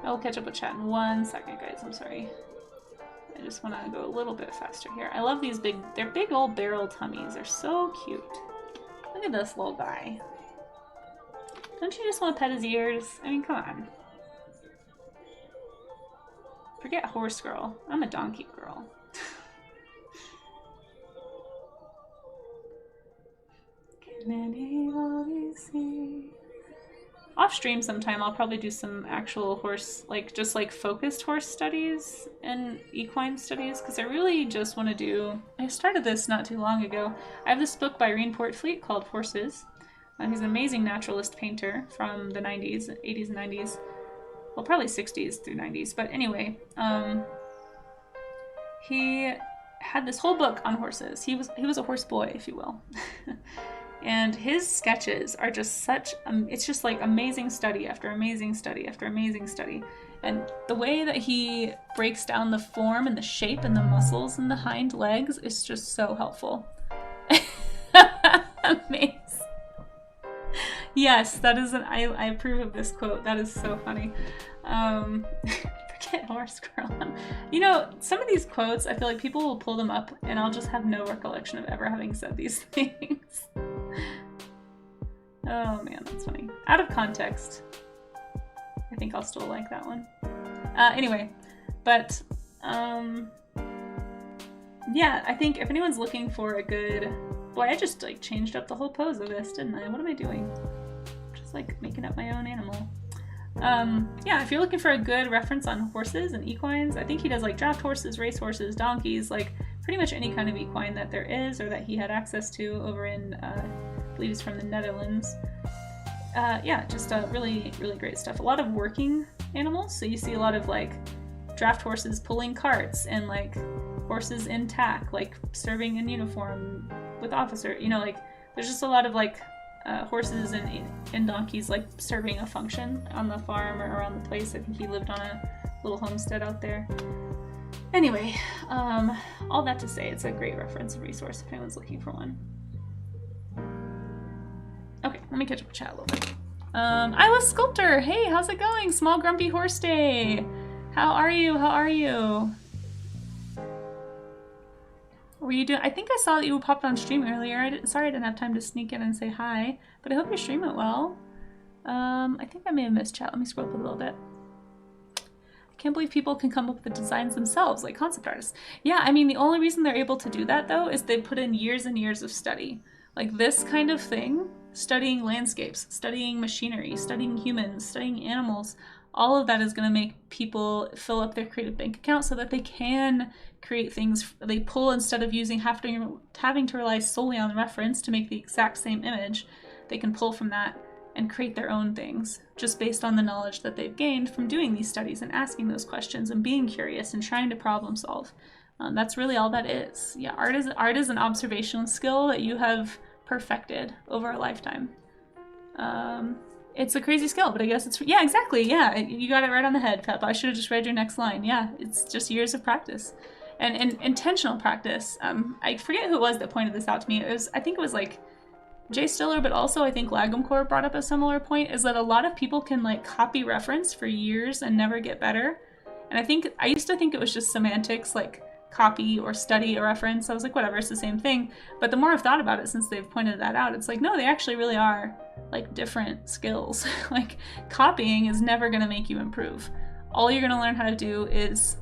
[SPEAKER 1] I will catch up with chat in 1 second, guys. I'm sorry. I just want to go a little bit faster here. I love these they're big old barrel tummies. They're so cute. Look at this little guy. Don't you just want to pet his ears? I mean, come on. Forget horse girl. I'm a donkey girl. Can anybody see? Off stream sometime I'll probably do some actual horse, like just like focused horse studies and equine studies, because I really just want to do, I started this not too long ago. I have this book by Reen Portfleet called Horses. He's an amazing naturalist painter from the 90s, 80s and 90s. Well, probably 60s through 90s, but anyway, he had this whole book on horses. He was a horse boy, if you will. And his sketches are just such, it's just like amazing study after amazing study after amazing study. And the way that he breaks down the form and the shape and the muscles in the hind legs is just so helpful. Amazing. Yes, that is I approve of this quote. That is so funny. Forget horse girl. You know, some of these quotes, I feel like people will pull them up and I'll just have no recollection of ever having said these things. Oh man, that's funny. Out of context. I think I'll still like that one. Anyway, but yeah, I think if anyone's looking for a good, boy, I just like changed up the whole pose of this, didn't I? What am I doing? Just like making up my own animal. Yeah, if you're looking for a good reference on horses and equines, I think he does like draft horses, race horses, donkeys, like pretty much any kind of equine that there is or that he had access to over in, I believe he's from the Netherlands. Yeah, just really, really great stuff. A lot of working animals, so you see a lot of like draft horses pulling carts and like horses in tack, like serving in uniform with officer, you know, like there's just a lot of like horses and donkeys like serving a function on the farm or around the place. I think he lived on a little homestead out there. Anyway, all that to say, it's a great reference and resource if anyone's looking for one. Okay, let me catch up with chat a little bit. I was Sculptor. Hey, how's it going? Small Grumpy Horse Day. How are you? How are you? What were you doing? I think I saw that you popped on stream earlier. Sorry I didn't have time to sneak in and say hi, but I hope your stream went well. I think I may have missed chat. Let me scroll up a little bit. I can't believe people can come up with the designs themselves, like concept artists. Yeah, I mean, the only reason they're able to do that, though, is they put in years and years of study. Like this kind of thing, studying landscapes, studying machinery, studying humans, studying animals, all of that is going to make people fill up their creative bank account so that they can create things they pull instead of having to rely solely on reference to make the exact same image. They can pull from that and create their own things just based on the knowledge that they've gained from doing these studies and asking those questions and being curious and trying to problem solve. That's really all that is. Yeah, art is an observational skill that you have perfected over a lifetime. It's a crazy skill, but I guess it's, yeah, exactly, yeah, you got it right on the head, Pep. I should have just read your next line. Yeah, it's just years of practice and intentional practice. I forget who it was that pointed this out to me. I think it was like Jay Stiller, but also I think Lagomcore brought up a similar point, is that a lot of people can like copy reference for years and never get better. And I used to think it was just semantics, like copy or study a reference. I was like, whatever, it's the same thing. But the more I've thought about it since they've pointed that out, it's like, no, they actually really are like different skills. Like copying is never going to make you improve. All you're going to learn how to do is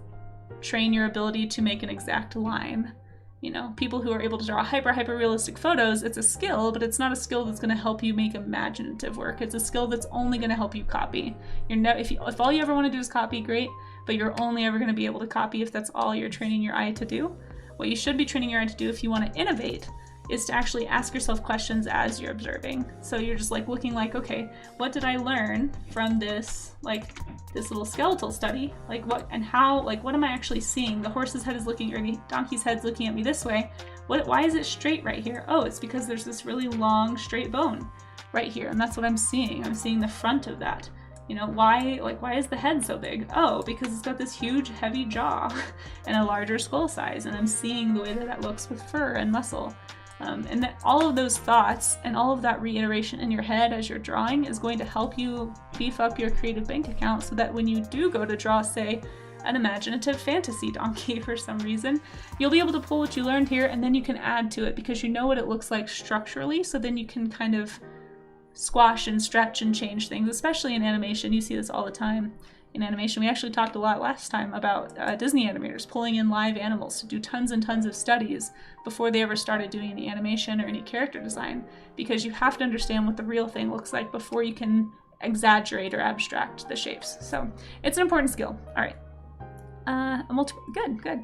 [SPEAKER 1] train your ability to make an exact line. You know, people who are able to draw hyper realistic photos, it's a skill, but it's not a skill that's going to help you make imaginative work. It's a skill that's only going to help you copy. If all you ever want to do is copy, great, but you're only ever going to be able to copy if that's all you're training your eye to do. What you should be training your eye to do if you want to innovate is to actually ask yourself questions as you're observing. So you're just like looking like, okay, what did I learn from this, like this little skeletal study? Like what and how, like what am I actually seeing? The horse's head is looking, or the donkey's head's looking at me this way. Why is it straight right here? Oh, it's because there's this really long straight bone right here, and that's what I'm seeing. I'm seeing the front of that. You know, why is the head so big? Oh, because it's got this huge heavy jaw and a larger skull size, and I'm seeing the way that looks with fur and muscle. And that all of those thoughts and all of that reiteration in your head as you're drawing is going to help you beef up your creative bank account so that when you do go to draw, say, an imaginative fantasy donkey for some reason, you'll be able to pull what you learned here and then you can add to it because you know what it looks like structurally, so then you can kind of squash and stretch and change things, especially in animation. You see this all the time in animation. We actually talked a lot last time about Disney animators pulling in live animals to do tons and tons of studies before they ever started doing any animation or any character design, because you have to understand what the real thing looks like before you can exaggerate or abstract the shapes. So it's an important skill. All right. Good.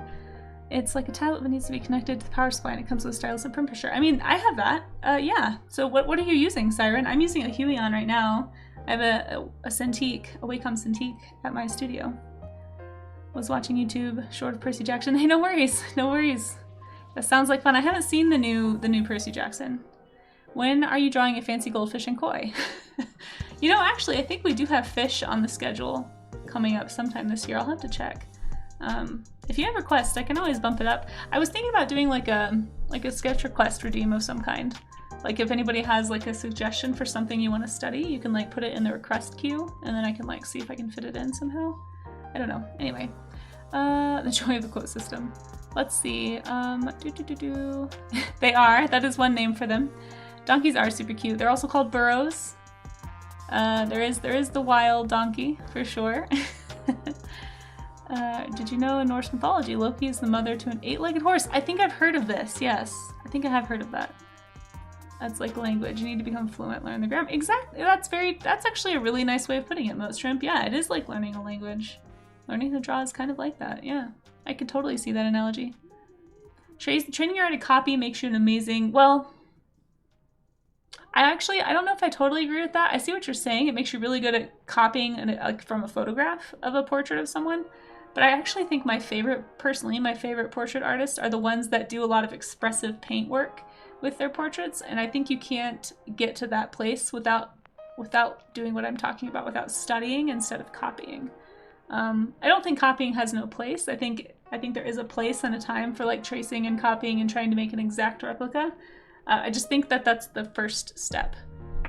[SPEAKER 1] It's like a tablet that needs to be connected to the power supply and it comes with a stylus and print pusher. I mean, I have that. Yeah. So what are you using, Siren? I'm using a Huion right now. I have a Cintiq, a Wacom Cintiq at my studio. Was watching YouTube, short of Percy Jackson. Hey, no worries. That sounds like fun. I haven't seen the new Percy Jackson. When are you drawing a fancy goldfish and koi? You know, actually, I think we do have fish on the schedule coming up sometime this year. I'll have to check. If you have requests, I can always bump it up. I was thinking about doing like a sketch request redeem of some kind. Like if anybody has like a suggestion for something you want to study, you can like put it in the request queue and then I can like see if I can fit it in somehow. I don't know. Anyway, the joy of the quote system. Let's see. They are. That is one name for them. Donkeys are super cute. They're also called burros. There is the wild donkey for sure. Did you know in Norse mythology, Loki is the mother to an 8-legged horse? I think I've heard of this, yes. I think I have heard of that. That's like language. You need to become fluent, learn the grammar. Exactly. That's actually a really nice way of putting it, Most Shrimp. Yeah, it is like learning a language. Learning to draw is kind of like that, yeah. I could totally see that analogy. Training your eye to copy makes you an amazing, well, I don't know if I totally agree with that. I see what you're saying. It makes you really good at copying from a photograph of a portrait of someone. But I actually think my favorite portrait artists are the ones that do a lot of expressive paint work with their portraits. And I think you can't get to that place without doing what I'm talking about, without studying instead of copying. I don't think copying has no place. I think there is a place and a time for like tracing and copying and trying to make an exact replica. I just think that that's the first step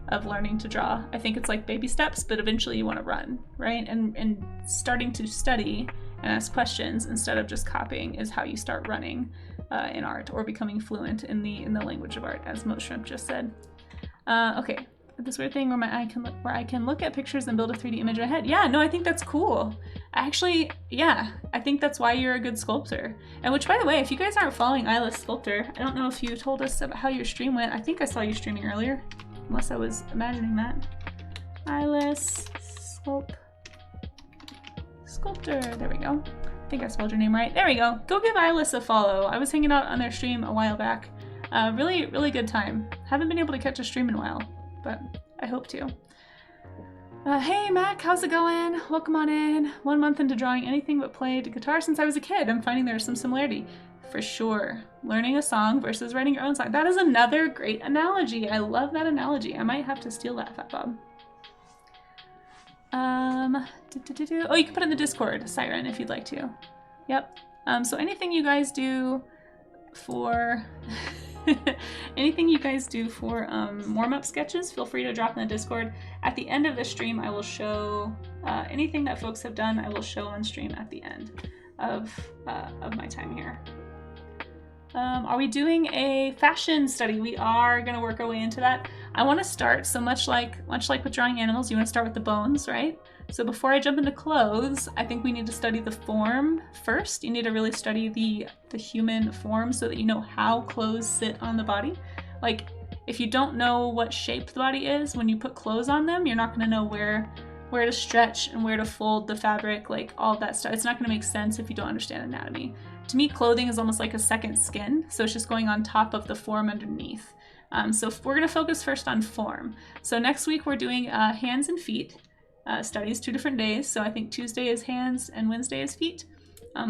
[SPEAKER 1] of learning to draw. I think it's like baby steps, but eventually you want to run, right? And starting to study and ask questions instead of just copying is how you start running in art or becoming fluent in the language of art, as Most Shrimp just said. Okay, this weird thing where I can look at pictures and build a 3D image in my head. Yeah, no, I think that's cool. Actually, yeah, I think that's why you're a good sculptor. And which, by the way, if you guys aren't following Eyeless Sculptor, I don't know if you told us about how your stream went. I think I saw you streaming earlier, unless I was imagining that. Eyeless Sculptor. There we go. I think I spelled your name right. There we go. Go give Eyeless a follow. I was hanging out on their stream a while back. Really, really good time. Haven't been able to catch a stream in a while, but I hope to. Hey Mac, how's it going? Welcome on in. 1 month into drawing anything but played guitar since I was a kid. I'm finding there's some similarity. For sure. Learning a song versus writing your own song. That is another great analogy. I love that analogy. I might have to steal that, Fat Bob. Oh, you can put it in the Discord, Siren, if you'd like to. Yep. So anything you guys do for... warm-up sketches, feel free to drop in the Discord. At the end of the stream, I will show anything that folks have done. I will show on stream at the end of my time here. Are we doing a fashion study? We are going to work our way into that. I want to start, so much like with drawing animals, you want to start with the bones, right? So before I jump into clothes, I think we need to study the form first. You need to really study the human form so that you know how clothes sit on the body. Like, if you don't know what shape the body is, when you put clothes on them, you're not going to know where to stretch and where to fold the fabric, like all of that stuff. It's not going to make sense if you don't understand anatomy. To me, clothing is almost like a second skin, so it's just going on top of the form underneath. So we're going to focus first on form. So next week we're doing hands and feet studies, 2 different days. So I think Tuesday is hands and Wednesday is feet.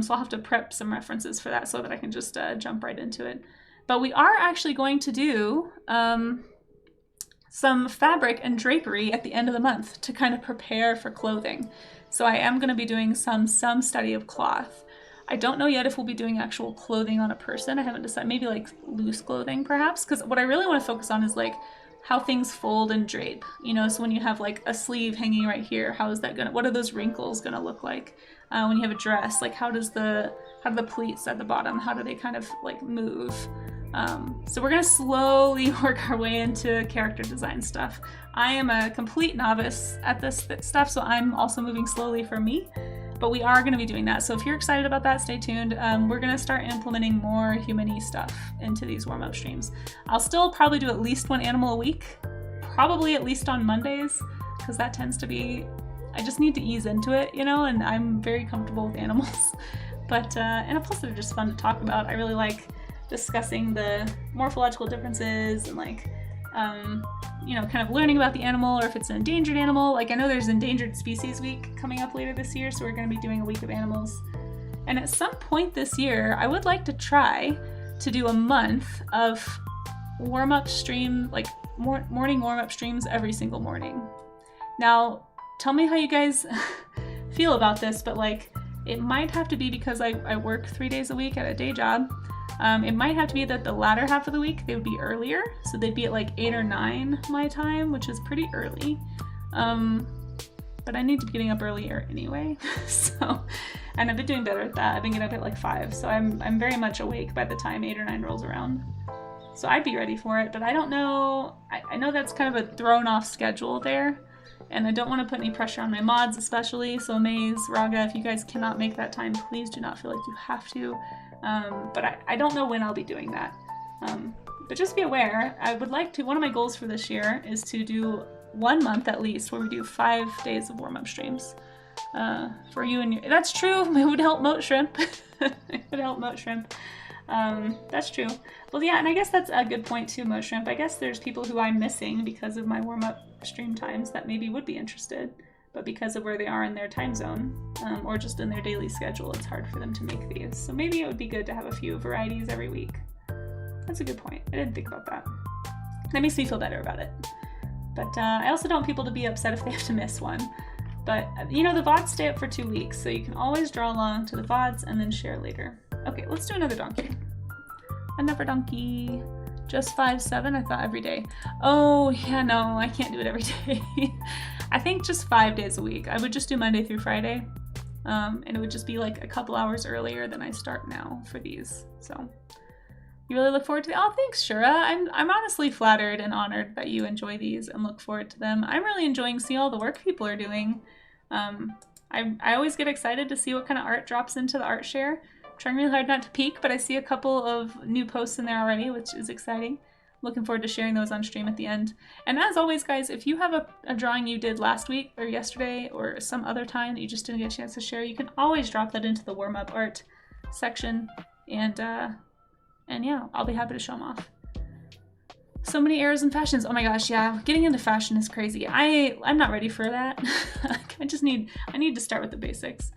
[SPEAKER 1] So I'll have to prep some references for that so that I can just jump right into it. But we are actually going to do some fabric and drapery at the end of the month to kind of prepare for clothing. So I am going to be doing some study of cloth. I don't know yet if we'll be doing actual clothing on a person. I haven't decided. Maybe like loose clothing perhaps, because what I really want to focus on is like how things fold and drape, you know. So when you have like a sleeve hanging right here, how is that gonna, what are those wrinkles gonna look like? When you have a dress, like how do the pleats at the bottom, how do they kind of like move? So we're gonna slowly work our way into character design stuff. I am a complete novice at this stuff, so I'm also moving slowly for me, but we are gonna be doing that. So if you're excited about that, stay tuned. We're gonna start implementing more human-y stuff into these warm-up streams. I'll still probably do at least one animal a week, probably at least on Mondays, because that tends to be, I just need to ease into it, you know, and I'm very comfortable with animals. But, and plus they're just fun to talk about. I really like discussing the morphological differences and like, you know, kind of learning about the animal, or if it's an endangered animal. Like I know there's Endangered Species Week coming up later this year, so we're going to be doing a week of animals. And at some point this year, I would like to try to do a month of warm-up stream, like morning warm-up streams every single morning. Now, tell me how you guys feel about this, but like it might have to be because I work 3 days a week at a day job. It might have to be that the latter half of the week they would be earlier, so they'd be at like 8 or 9 my time, which is pretty early. But I need to be getting up earlier anyway. So, and I've been doing better at that. I've been getting up at like 5, so I'm very much awake by the time 8 or 9 rolls around. So I'd be ready for it, but I don't know. I know that's kind of a thrown off schedule there, and I don't want to put any pressure on my mods especially. So Maze, Raga, if you guys cannot make that time, please do not feel like you have to. But I don't know when I'll be doing that. But just be aware, I would like to, one of my goals for this year is to do 1 month at least where we do 5 days of warm-up streams. For you and your, that's true, it would help Moat Shrimp. It would help Moat Shrimp. That's true. Well, yeah, and I guess that's a good point too, Moat Shrimp. I guess there's people who I'm missing because of my warm-up stream times that maybe would be interested, but because of where they are in their time zone, or just in their daily schedule, it's hard for them to make these. So maybe it would be good to have a few varieties every week. That's a good point. I didn't think about that. That makes me feel better about it. But I also don't want people to be upset if they have to miss one. But, you know, the VODs stay up for 2 weeks, so you can always draw along to the VODs and then share later. Okay, let's do another donkey. Another donkey. Just 5-7? I thought every day. Oh, yeah, no, I can't do it every day. I think just 5 days a week. I would just do Monday through Friday. And it would just be like a couple hours earlier than I start now for these. So you really look forward to the, oh, thanks, Shura. I'm honestly flattered and honored that you enjoy these and look forward to them. I'm really enjoying seeing all the work people are doing. I always get excited to see what kind of art drops into the art share. I'm trying really hard not to peek, but I see a couple of new posts in there already, which is exciting. Looking forward to sharing those on stream at the end. And as always, guys, if you have a drawing you did last week or yesterday or some other time that you just didn't get a chance to share, you can always drop that into the warm-up art section, and yeah, I'll be happy to show them off. So many eras and fashions. Oh my gosh, yeah, getting into fashion is crazy. I'm not ready for that. I need to start with the basics.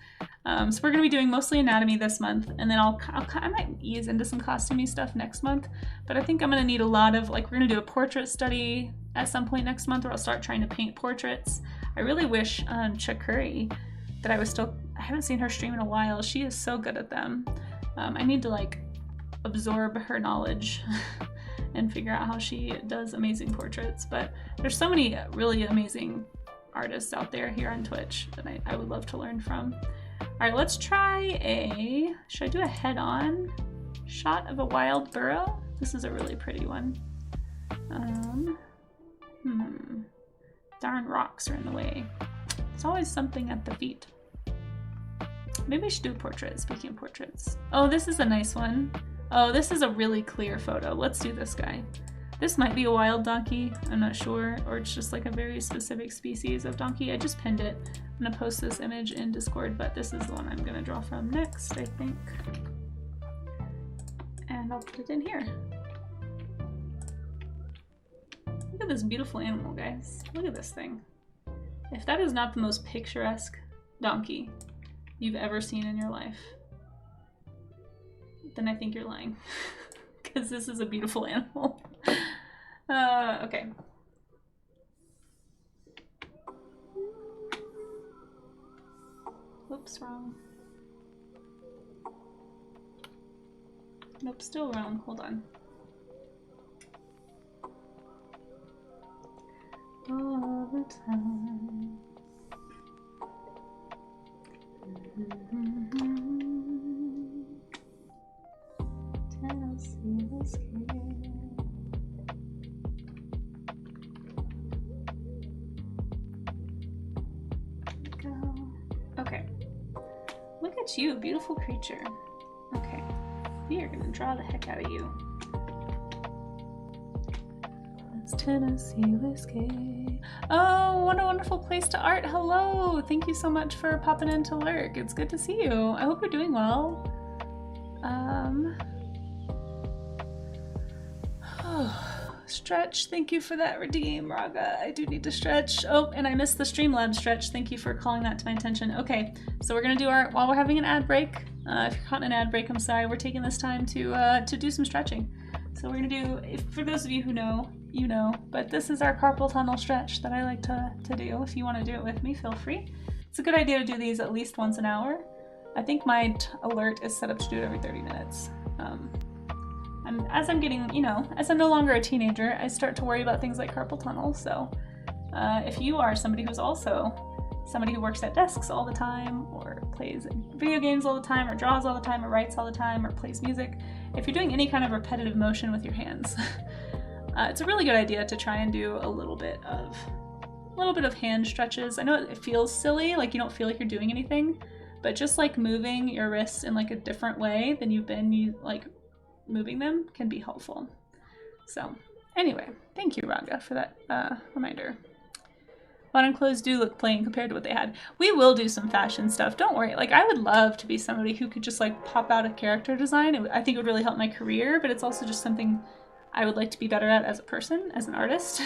[SPEAKER 1] So we're gonna be doing mostly anatomy this month, and then I might ease into some costumey stuff next month. But I think I'm gonna need a lot of, like, we're gonna do a portrait study at some point next month, or I'll start trying to paint portraits. I really wish Chakuri that I haven't seen her stream in a while. She is so good at them. I need to like absorb her knowledge and figure out how she does amazing portraits. But there's so many really amazing artists out there here on Twitch that I would love to learn from. All right, let's try should I do a head-on shot of a wild burrow? This is a really pretty one. Darn rocks are in the way. There's always something at the feet. Maybe we should do a portrait, speaking of portraits. Oh, this is a nice one. Oh, this is a really clear photo. Let's do this guy. This might be a wild donkey, I'm not sure, or it's just like a very specific species of donkey. I just pinned it. I'm gonna post this image in Discord, but this is the one I'm gonna draw from next, I think. And I'll put it in here. Look at this beautiful animal, guys. Look at this thing. If that is not the most picturesque donkey you've ever seen in your life, then I think you're lying. Because this is a beautiful animal. Okay. Whoops, wrong. Nope, still wrong. Hold on. All the time. Tennessee whiskey. Go. Okay. Look at you, beautiful creature. Okay. We are gonna draw the heck out of you. It's Tennessee whiskey. Oh, what a wonderful place to art. Hello. Thank you so much for popping in to lurk. It's good to see you. I hope you're doing well. Stretch. Thank you for that redeem, Raga. I do need to stretch. Oh, and I missed the Streamlabs stretch. Thank you for calling that to my attention. Okay, so we're gonna do our, while we're having an ad break, if you're caught in an ad break, I'm sorry, we're taking this time to do some stretching. So we're gonna do, for those of you who know, you know, but this is our carpal tunnel stretch that I like to do. If you wanna do it with me, feel free. It's a good idea to do these at least once an hour. I think my alert is set up to do it every 30 minutes. And as I'm getting, you know, as I'm no longer a teenager, I start to worry about things like carpal tunnel. So if you are somebody who's also somebody who works at desks all the time, or plays video games all the time, or draws all the time, or writes all the time, or plays music, if you're doing any kind of repetitive motion with your hands, it's a really good idea to try and do a little bit of hand stretches. I know it feels silly, like you don't feel like you're doing anything, but just like moving your wrists in like a different way than you've been moving them can be helpful. So anyway, thank you, Raga, for that reminder. Modern clothes do look plain compared to what they had. We will do some fashion stuff, don't worry. Like, I would love to be somebody who could just like pop out a character design. I think it would really help my career, but it's also just something I would like to be better at as a person, as an artist.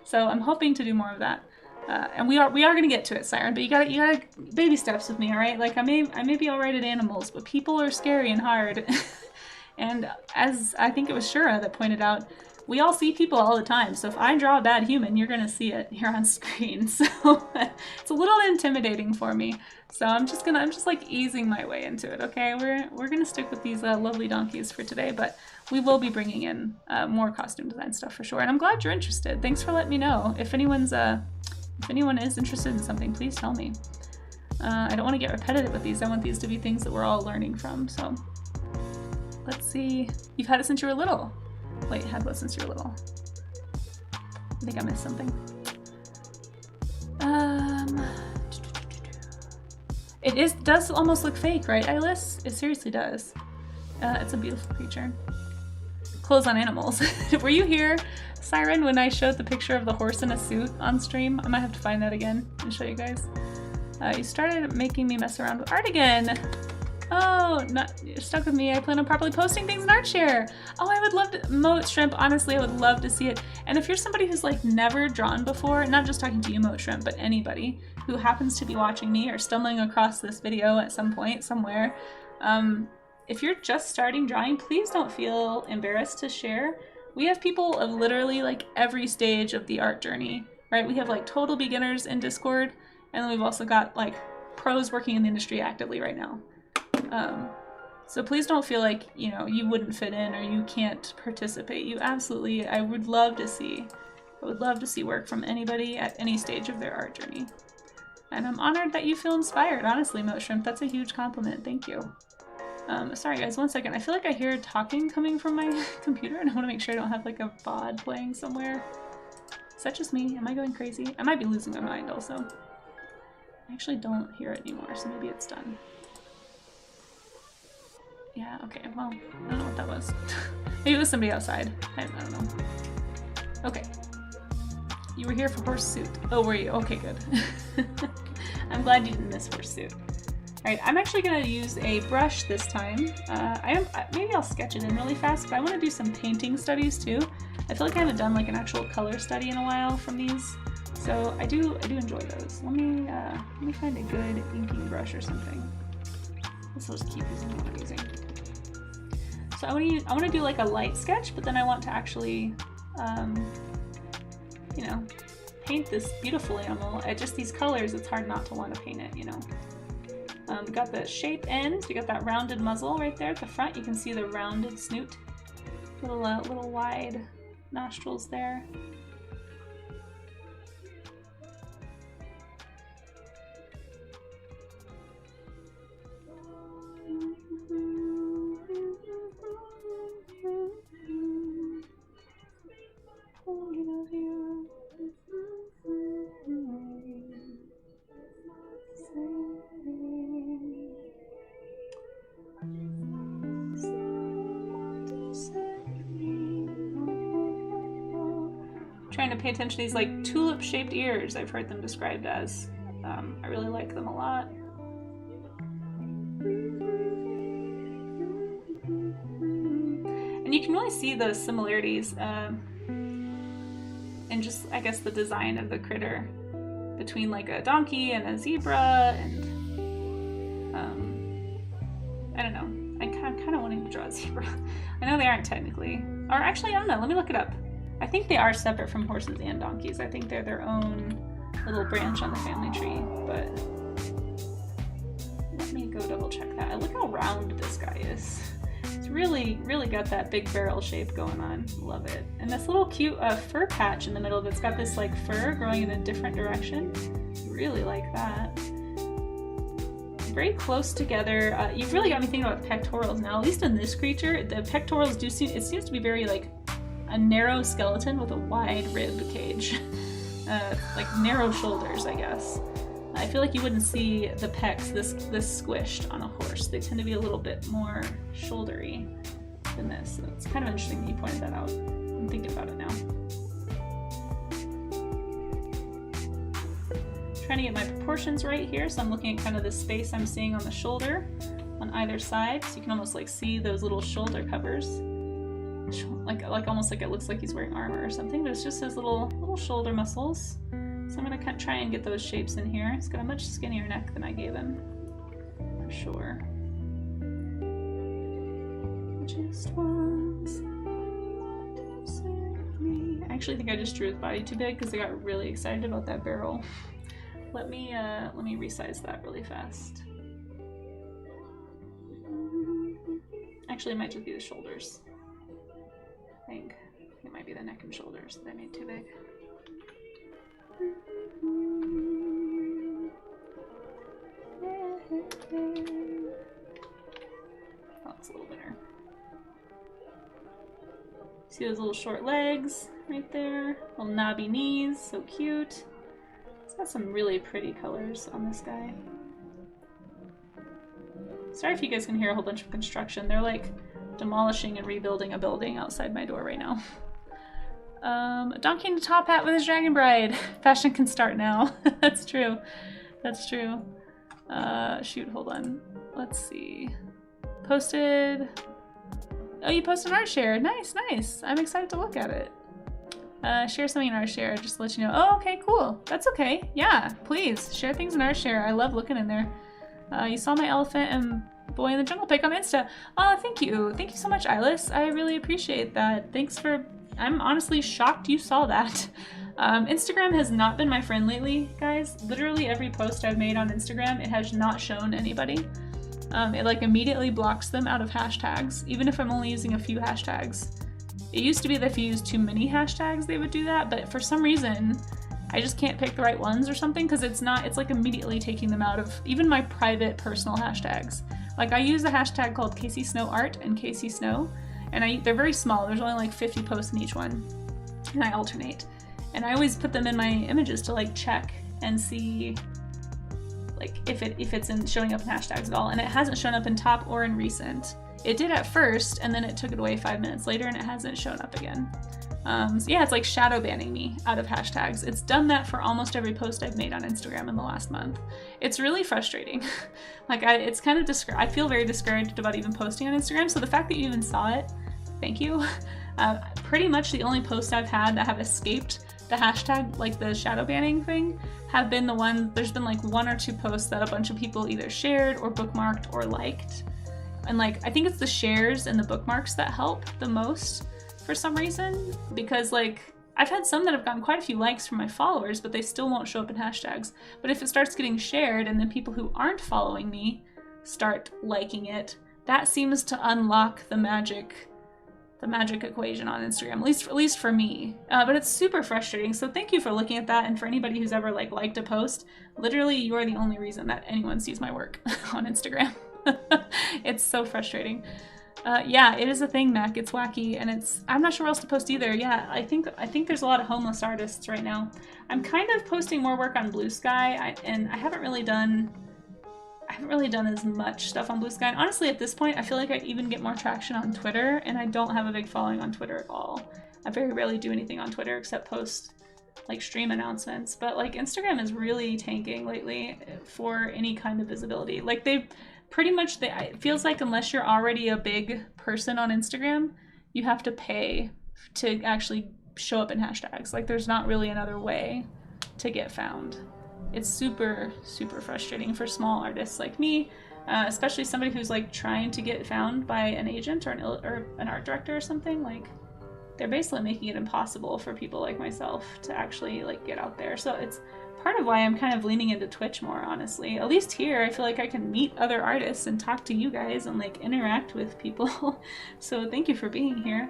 [SPEAKER 1] So I'm hoping to do more of that. And we are gonna get to it, Siren, but you gotta baby steps with me, all right? Like I may be all right at animals, but people are scary and hard. And as I think it was Shura that pointed out, we all see people all the time. So if I draw a bad human, you're gonna see it here on screen. So it's a little intimidating for me. So I'm just like easing my way into it. Okay, we're gonna stick with these lovely donkeys for today, but we will be bringing in more costume design stuff for sure. And I'm glad you're interested. Thanks for letting me know. If anyone is interested in something, please tell me. I don't want to get repetitive with these. I want these to be things that we're all learning from. So let's see. You've had it since you were little. Wait, had what since you were little? I think I missed something. It does almost look fake, right, Eyeless? It seriously does. It's a beautiful creature. Clothes on animals. Were you here, Siren, when I showed the picture of the horse in a suit on stream? I might have to find that again and show you guys. You started making me mess around with art again. Oh, you're stuck with me. I plan on properly posting things in ArtShare. Oh, I would love to, Moat Shrimp, honestly, I would love to see it. And if you're somebody who's like never drawn before, not just talking to you, Moat Shrimp, but anybody who happens to be watching me or stumbling across this video at some point, somewhere, if you're just starting drawing, please don't feel embarrassed to share. We have people of literally like every stage of the art journey, right? We have like total beginners in Discord, and then we've also got like pros working in the industry actively right now. So please don't feel like, you know, you wouldn't fit in or you can't participate. You absolutely, I would love to see work from anybody at any stage of their art journey. And I'm honored that you feel inspired, honestly, Moat Shrimp. That's a huge compliment. Thank you. Sorry guys, 1 second. I feel like I hear talking coming from my computer and I want to make sure I don't have like a VOD playing somewhere. Is that just me? Am I going crazy? I might be losing my mind also. I actually don't hear it anymore, so maybe it's done. Yeah, okay, well, I don't know what that was. Maybe it was somebody outside. I don't know. Okay. You were here for horse suit. Oh, were you? Okay, good. I'm glad you didn't miss horse suit. Alright, I'm actually going to use a brush this time. Maybe I'll sketch it in really fast, but I want to do some painting studies too. I feel like I haven't done like an actual color study in a while from these. So I do enjoy those. Let me find a good inking brush or something. This will just keep using what I'm using. So I want to do like a light sketch, but then I want to actually, you know, paint this beautiful animal. Just these colors, it's hard not to want to paint it, you know. We got the shape ends. We got that rounded muzzle right there at the front. You can see the rounded snoot. Little wide nostrils there. Trying to pay attention to these like tulip-shaped ears, I've heard them described as. I really like them a lot. And you can really see those similarities in just, I guess, the design of the critter between like a donkey and a zebra, and I don't know. I'm kind of wanting to draw a zebra. I know they aren't technically, or actually, I don't know. Let me look it up. I think they are separate from horses and donkeys. I think they're their own little branch on the family tree, but let me go double check that. Look how round this guy is. It's really, really got that big barrel shape going on. Love it. And this little cute fur patch in the middle that's got this like fur growing in a different direction. Really like that. Very close together. You've really got me thinking about the pectorals now. At least in this creature, the pectorals do seem, it seems to be very like a narrow skeleton with a wide rib cage. Like narrow shoulders, I guess. I feel like you wouldn't see the pecs this squished on a horse. They tend to be a little bit more shouldery than this. So it's kind of interesting that you pointed that out. I'm thinking about it now. Trying to get my proportions right here, so I'm looking at kind of the space I'm seeing on the shoulder on either side, so you can almost like see those little shoulder covers. Like almost like it looks like he's wearing armor or something, but it's just his little shoulder muscles. So I'm gonna kind of try and get those shapes in here. He's got a much skinnier neck than I gave him, for sure. Just want someone to save me. I actually think I just drew his body too big because I got really excited about that barrel. Let me resize that really fast. Actually, it might just be the shoulders. I think it might be the neck and shoulders that I made too big. That looks a little better. See those little short legs right there? Little knobby knees, so cute. It's got some really pretty colors on this guy. Sorry if you guys can hear a whole bunch of construction. They're like demolishing and rebuilding a building outside my door right now. A donkey in a top hat with his dragon bride. Fashion can start now. That's true. That's true. Shoot, hold on. Let's see. Posted. Oh, you posted art share. Nice, nice. I'm excited to look at it. Share something in our share just to let you know. Oh, okay, cool. That's okay. Yeah, please share things in our share. I love looking in there. You saw my elephant and boy in the jungle pic on Insta. Oh, thank you. Thank you so much, Eilis. I really appreciate that. Thanks for... I'm honestly shocked you saw that. Instagram has not been my friend lately, guys. Literally every post I've made on Instagram, it has not shown anybody. It like immediately blocks them out of hashtags, even if I'm only using a few hashtags. It used to be that if you use too many hashtags, they would do that, but for some reason, I just can't pick the right ones or something, because it's like immediately taking them out of even my private personal hashtags. Like I use a hashtag called Casey Snow Art and Casey Snow, and they're very small. There's only like 50 posts in each one, and I alternate. And I always put them in my images to like check and see like if it's showing up in hashtags at all, and it hasn't shown up in top or in recent. It did at first, and then it took it away 5 minutes later, and it hasn't shown up again. So yeah, it's like shadow banning me out of hashtags. It's done that for almost every post I've made on Instagram in the last month. It's really frustrating. Like it's kind of I feel very discouraged about even posting on Instagram. So the fact that you even saw it, thank you. Pretty much the only posts I've had that have escaped the hashtag, like the shadow banning thing, have been the one. There's been like 1 or 2 posts that a bunch of people either shared or bookmarked or liked. And like, I think it's the shares and the bookmarks that help the most for some reason, because like I've had some that have gotten quite a few likes from my followers, but they still won't show up in hashtags. But if it starts getting shared and then people who aren't following me start liking it, that seems to unlock the magic equation on Instagram, at least for me. But it's super frustrating. So thank you for looking at that. And for anybody who's ever like liked a post, literally you are the only reason that anyone sees my work on Instagram. It's so frustrating. Yeah, it is a thing, Mac. It's wacky, and I'm not sure where else to post either. Yeah, I think there's a lot of homeless artists right now. I'm kind of posting more work on Blue Sky, and I haven't really done as much stuff on Blue Sky. And honestly, at this point, I feel like I even get more traction on Twitter, and I don't have a big following on Twitter at all. I very rarely do anything on Twitter except post like stream announcements. But like Instagram is really tanking lately for any kind of visibility. Like they've pretty much, it feels like unless you're already a big person on Instagram, you have to pay to actually show up in hashtags. Like there's not really another way to get found. It's super, super frustrating for small artists like me, especially somebody who's like trying to get found by an agent or an art director or something. Like they're basically making it impossible for people like myself to actually like get out there. So it's part of why I'm kind of leaning into Twitch more, honestly. At least here, I feel like I can meet other artists and talk to you guys and like interact with people. So thank you for being here.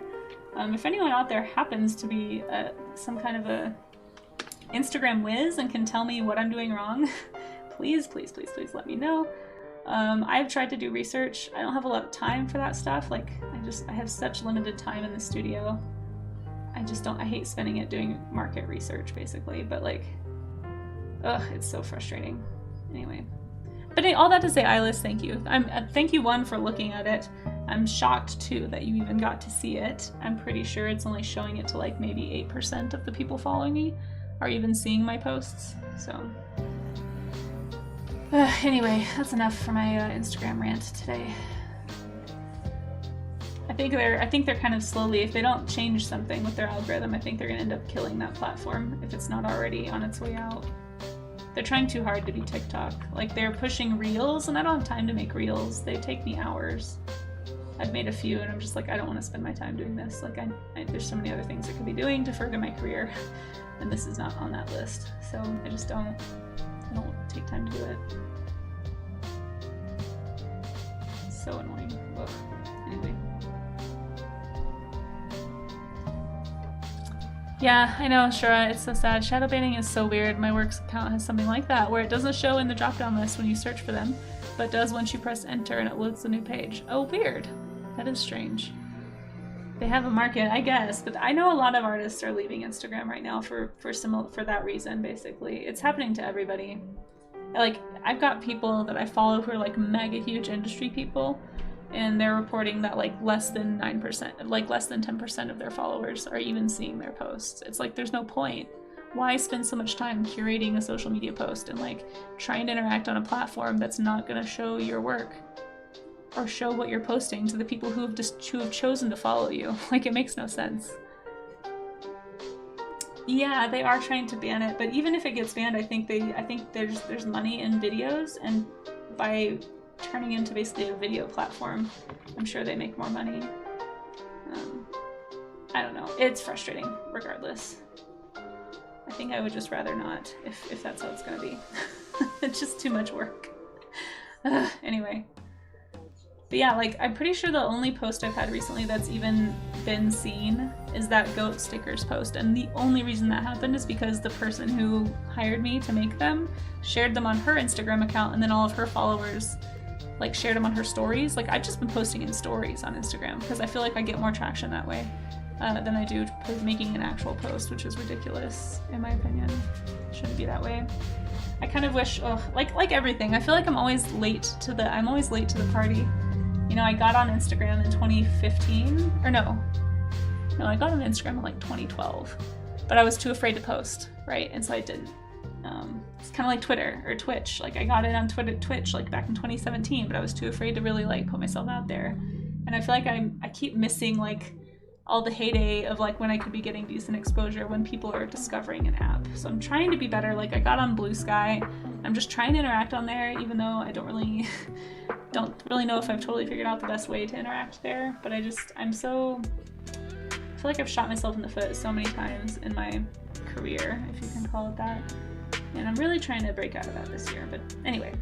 [SPEAKER 1] If anyone out there happens to be some kind of a Instagram whiz and can tell me what I'm doing wrong, please, please, please, please let me know. I've tried to do research. I don't have a lot of time for that stuff. Like I have such limited time in the studio. I hate spending it doing market research basically, but like, ugh, it's so frustrating. Anyway, but all that to say, Eyeless, thank you. Thank you, one, for looking at it. I'm shocked too that you even got to see it. I'm pretty sure it's only showing it to like maybe 8% of the people following me are even seeing my posts. So anyway, that's enough for my Instagram rant today. I think they're kind of slowly, if they don't change something with their algorithm, I think they're gonna end up killing that platform if it's not already on its way out. They're trying too hard to be TikTok. Like they're pushing reels, and I don't have time to make reels. They take me hours. I've made a few, and I'm just like, I don't want to spend my time doing this. Like there's so many other things I could be doing to further my career, and this is not on that list. So I just don't take time to do it. So annoying. Ugh. Anyway. Yeah, I know, Shura, it's so sad. Shadow banning is so weird. My works account has something like that, where it doesn't show in the drop-down list when you search for them, but does once you press enter and it loads the new page. Oh, weird. That is strange. They have a market, I guess, but I know a lot of artists are leaving Instagram right now for that reason, basically. It's happening to everybody. Like, I've got people that I follow who are like mega huge industry people, and they're reporting that like less than 9%, like less than 10% of their followers are even seeing their posts. It's like, there's no point. Why spend so much time curating a social media post and like trying to interact on a platform that's not gonna show your work or show what you're posting to the people who have chosen to follow you? Like, it makes no sense. Yeah, they are trying to ban it, but even if it gets banned, I think there's money in videos, and by turning into basically a video platform, I'm sure they make more money. I don't know. It's frustrating, regardless. I think I would just rather not, if that's how it's gonna be. It's just too much work. Anyway. But yeah, like, I'm pretty sure the only post I've had recently that's even been seen is that goat stickers post, and the only reason that happened is because the person who hired me to make them shared them on her Instagram account, and then all of her followers like shared them on her stories. Like, I've just been posting in stories on Instagram because I feel like I get more traction that way than I do making an actual post, which is ridiculous in my opinion. It shouldn't be that way. I kind of wish, like everything, I feel like I'm always late to the party. You know, I got on Instagram in 2015, or no, I got on Instagram in like 2012, but I was too afraid to post, right? And so I didn't. It's kind of like Twitter or Twitch. Like, I got it on Twitch like back in 2017, but I was too afraid to really like put myself out there. And I feel like I keep missing like all the heyday of like when I could be getting decent exposure when people are discovering an app. So I'm trying to be better. Like, I got on Blue Sky. I'm just trying to interact on there, even though I don't really know if I've totally figured out the best way to interact there. But I feel feel like I've shot myself in the foot so many times in my career, if you can call it that. And I'm really trying to break out of that this year. But anyway,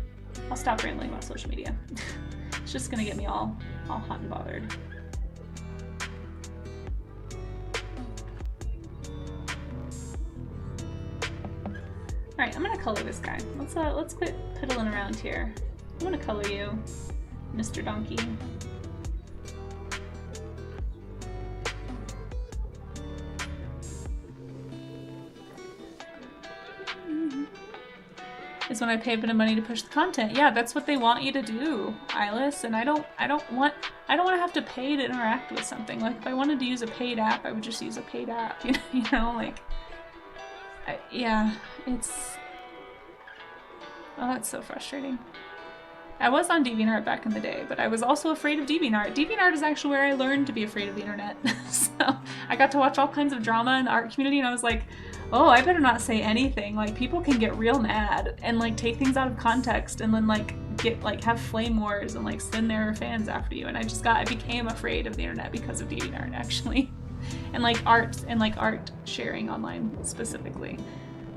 [SPEAKER 1] I'll stop rambling about social media. It's just gonna get me all hot and bothered. Alright, I'm gonna color this guy. Let's quit piddling around here. I'm gonna color you, Mr. Donkey. Is when I pay a bit of money to push the content. Yeah, that's what they want you to do, Eyeless. And I don't want to have to pay to interact with something. Like if I wanted to use a paid app, I would just use a paid app. You know, like yeah, it's that's so frustrating. I was on DeviantArt back in the day, but I was also afraid of DeviantArt. DeviantArt is actually where I learned to be afraid of the internet. So I got to watch all kinds of drama in the art community, and I was like, oh, I better not say anything. Like, people can get real mad and like take things out of context and then like have flame wars and like send their fans after you. And I became afraid of the internet because of DeviantArt, actually. And like art sharing online specifically.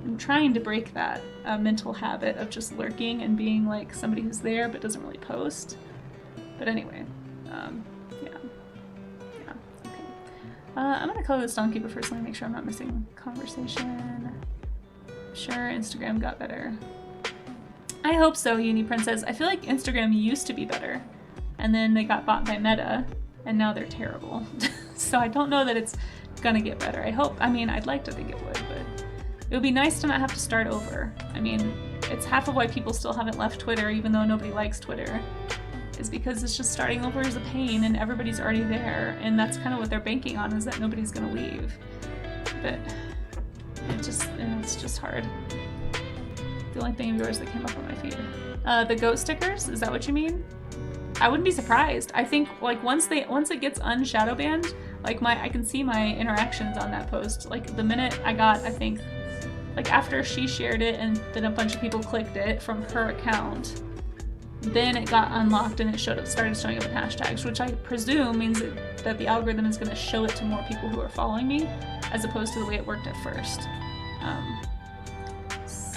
[SPEAKER 1] I'm trying to break that mental habit of just lurking and being like somebody who's there but doesn't really post. But anyway, yeah, okay. I'm gonna color this donkey, but first let me make sure I'm not missing conversation. Sure, Instagram got better. I hope so, Uni Princess. I feel like Instagram used to be better, and then they got bought by Meta, and now they're terrible. So I don't know that it's gonna get better. I mean, I'd like to think it would, but it would be nice to not have to start over. I mean, it's half of why people still haven't left Twitter, even though nobody likes Twitter, is because it's just starting over is a pain and everybody's already there, and that's kind of what they're banking on, is that nobody's gonna leave. But it's just hard. The only thing of yours that came up on my feed. The goat stickers, is that what you mean? I wouldn't be surprised. I think like once it gets unshadow banned, like I can see my interactions on that post. Like the minute I got, I think, like after she shared it and then a bunch of people clicked it from her account, then it got unlocked and it started showing up in hashtags, which I presume means that the algorithm is going to show it to more people who are following me, as opposed to the way it worked at first.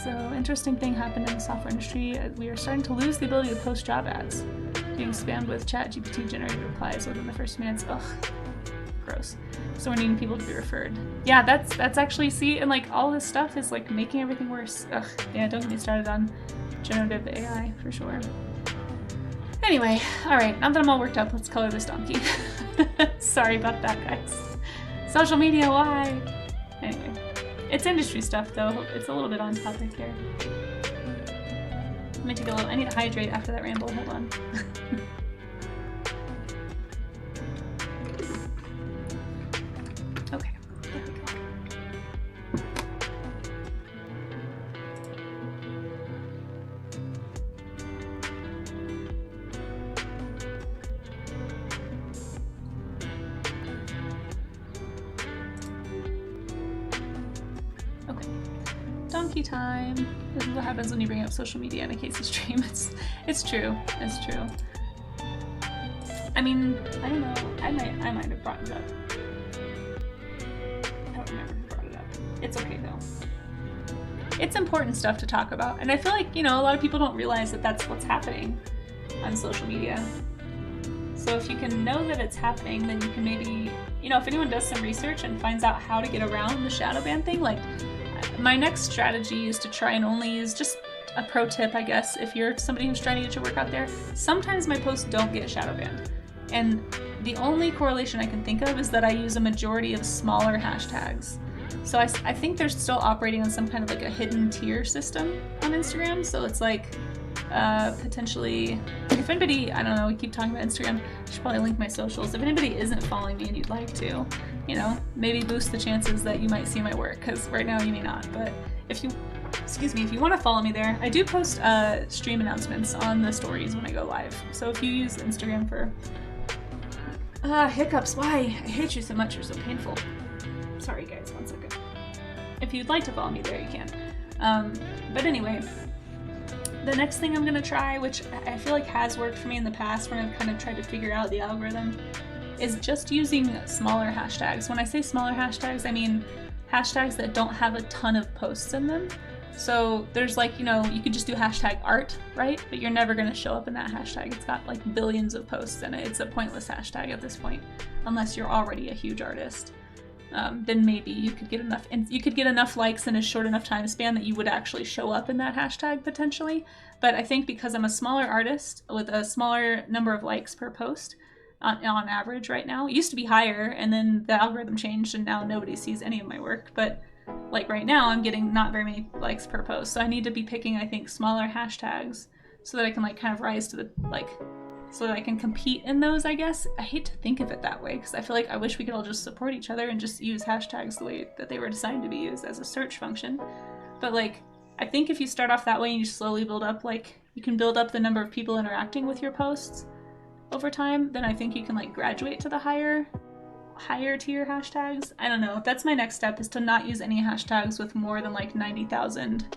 [SPEAKER 1] So interesting thing happened in the software industry. We are starting to lose the ability to post job ads. Being spammed with ChatGPT generated replies within the first minutes. Ugh, gross. So we're needing people to be referred. Yeah, that's actually, see, and like all this stuff is like making everything worse. Ugh, yeah, don't get me started on generative AI for sure. Anyway, all right, now that I'm all worked up, let's color this donkey. Sorry about that, guys. Social media, why? Anyway, it's industry stuff though. It's a little bit on topic here. Let me take a little, I need to hydrate after that ramble, hold on. Okay, there we go. Okay, donkey time. This is what happens when you bring up social media in a Casey stream. It's true. It's true. I mean, I don't know. I might have brought it up. I don't remember who brought it up. It's okay though. It's important stuff to talk about, and I feel like, you know, a lot of people don't realize that that's what's happening on social media. So if you can know that it's happening, then you can maybe, you know, if anyone does some research and finds out how to get around the shadow ban thing, like my next strategy is to try and only use, just a pro tip, I guess, if you're somebody who's trying to get your work out there, sometimes my posts don't get shadow banned. And the only correlation I can think of is that I use a majority of smaller hashtags. So I think they're still operating on some kind of like a hidden tier system on Instagram. So it's like potentially, if anybody, I don't know, we keep talking about Instagram, I should probably link my socials. If anybody isn't following me and you'd like to, you know, maybe boost the chances that you might see my work, because right now you may not. But if you, excuse me, if you want to follow me there, I do post stream announcements on the stories when I go live. So if you use Instagram for hiccups, why? I hate you so much, you're so painful. Sorry guys, 1 second. If you'd like to follow me there, you can. But anyway, the next thing I'm gonna try, which I feel like has worked for me in the past when I've kind of tried to figure out the algorithm, is just using smaller hashtags. When I say smaller hashtags, I mean hashtags that don't have a ton of posts in them. So there's like, you know, you could just do hashtag art, right? But you're never gonna show up in that hashtag. It's got like billions of posts in it. It's a pointless hashtag at this point, unless you're already a huge artist. Then maybe you could get enough, and you could get enough likes in a short enough time span that you would actually show up in that hashtag potentially. But I think because I'm a smaller artist with a smaller number of likes per post on average right now, it used to be higher, and then the algorithm changed and now nobody sees any of my work. But like right now I'm getting not very many likes per post, so I need to be picking, I think, smaller hashtags so that I can like kind of rise to the like, so that I can compete in those, I guess. I hate to think of it that way because I feel like I wish we could all just support each other and just use hashtags the way that they were designed to be used as a search function. But like, I think if you start off that way and you slowly build up, like you can build up the number of people interacting with your posts over time, then I think you can like graduate to the higher tier hashtags. I don't know. That's my next step, is to not use any hashtags with more than like 90,000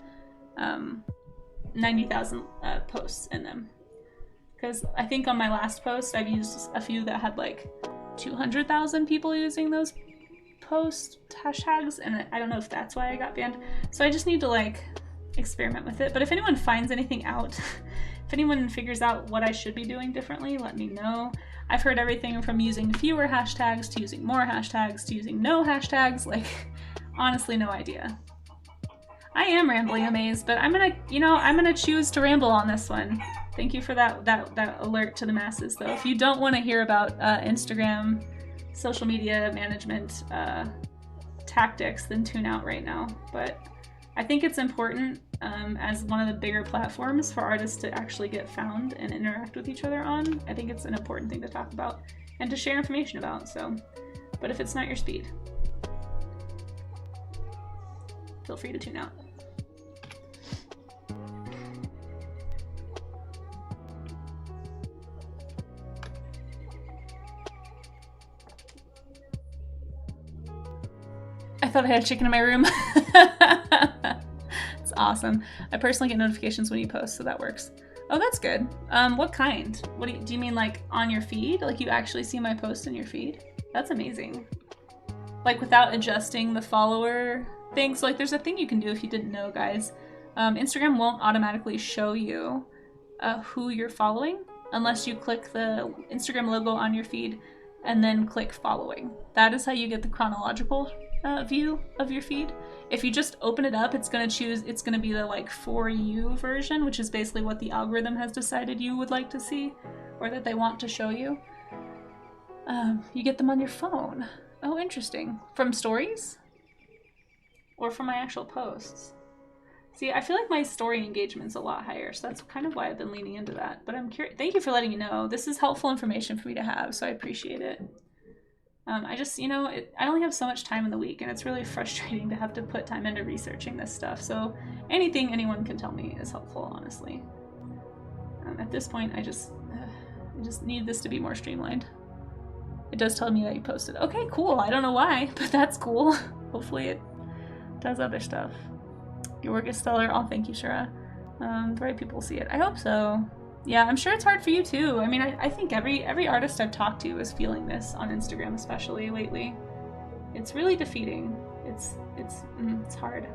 [SPEAKER 1] posts in them. Because I think on my last post, I've used a few that had like 200,000 people using those post hashtags, and I don't know if that's why I got banned. So I just need to like experiment with it. But if anyone finds anything out, if anyone figures out what I should be doing differently, let me know. I've heard everything from using fewer hashtags to using more hashtags to using no hashtags. Like, honestly, no idea. I am rambling amazed, but I'm gonna choose to ramble on this one. Thank you for that alert to the masses, though. If you don't want to hear about Instagram, social media management tactics, then tune out right now. But I think it's important as one of the bigger platforms for artists to actually get found and interact with each other on. I think it's an important thing to talk about and to share information about. So, but if it's not your speed, feel free to tune out. I thought I had a chicken in my room. It's awesome. I personally get notifications when you post, so that works. Oh, that's good. What kind? What do you mean, like on your feed? Like you actually see my post in your feed? That's amazing. Like without adjusting the follower thing. So like there's a thing you can do if you didn't know, guys. Instagram won't automatically show you who you're following unless you click the Instagram logo on your feed and then click following. That is how you get the chronological view of your feed. If you just open it up, it's gonna be the like for you version, which is basically what the algorithm has decided you would like to see or that they want to show you. You get them on your phone. Oh, interesting. From stories? Or from my actual posts? See, I feel like my story engagement's a lot higher, so that's kind of why I've been leaning into that. But I'm curious. Thank you for letting me know. This is helpful information for me to have, so I appreciate it. I just, I only have so much time in the week, and it's really frustrating to have to put time into researching this stuff. So anything anyone can tell me is helpful, honestly. At this point, I just need this to be more streamlined. It does tell me that you posted. Okay, cool. I don't know why, but that's cool. Hopefully it does other stuff. Your work is stellar. Oh, thank you, Shura. The right people will see it. I hope so. Yeah, I'm sure it's hard for you too. I mean, I think every artist I've talked to is feeling this on Instagram, especially lately. It's really defeating. It's hard.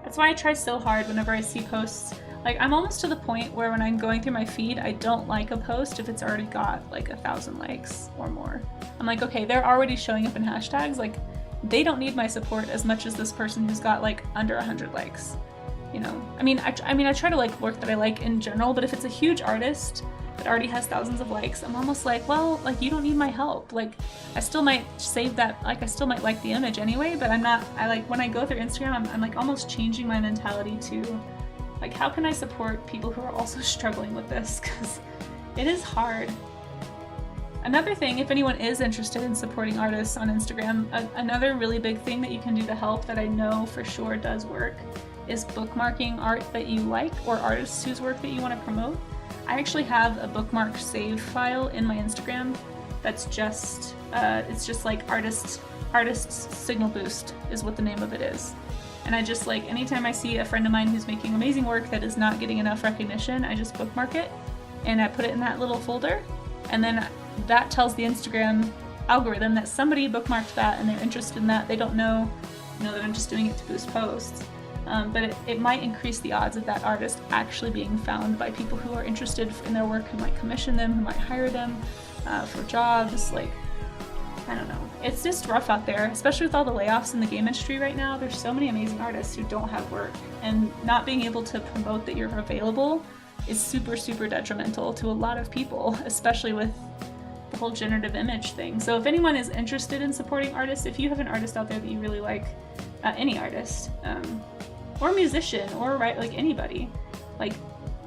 [SPEAKER 1] That's why I try so hard whenever I see posts. Like, I'm almost to the point where when I'm going through my feed, I don't like a post if it's already got like 1,000 likes or more. I'm like, okay, they're already showing up in hashtags. Like, they don't need my support as much as this person who's got like under 100 likes. I mean, I try to like work that I like in general, but if it's a huge artist that already has thousands of likes, I'm almost like, well, like you don't need my help. Like I still might save that, like I still might like the image anyway, but when I go through Instagram, I'm like almost changing my mentality to like, how can I support people who are also struggling with this? Because it is hard. Another thing, if anyone is interested in supporting artists on Instagram, another really big thing that you can do to help that I know for sure does work is bookmarking art that you like or artists whose work that you want to promote. I actually have a bookmark save file in my Instagram that's just, it's just like artist's signal boost is what the name of it is. And I just like, anytime I see a friend of mine who's making amazing work that is not getting enough recognition, I just bookmark it and I put it in that little folder. And then that tells the Instagram algorithm that somebody bookmarked that and they're interested in that. They don't know, that I'm just doing it to boost posts. But it might increase the odds of that artist actually being found by people who are interested in their work, who might commission them, who might hire them for jobs. Like, I don't know. It's just rough out there, especially with all the layoffs in the game industry right now. There's so many amazing artists who don't have work, and not being able to promote that you're available is super, super detrimental to a lot of people, especially with the whole generative image thing. So if anyone is interested in supporting artists, if you have an artist out there that you really like, any artist, or musician, or like anybody, like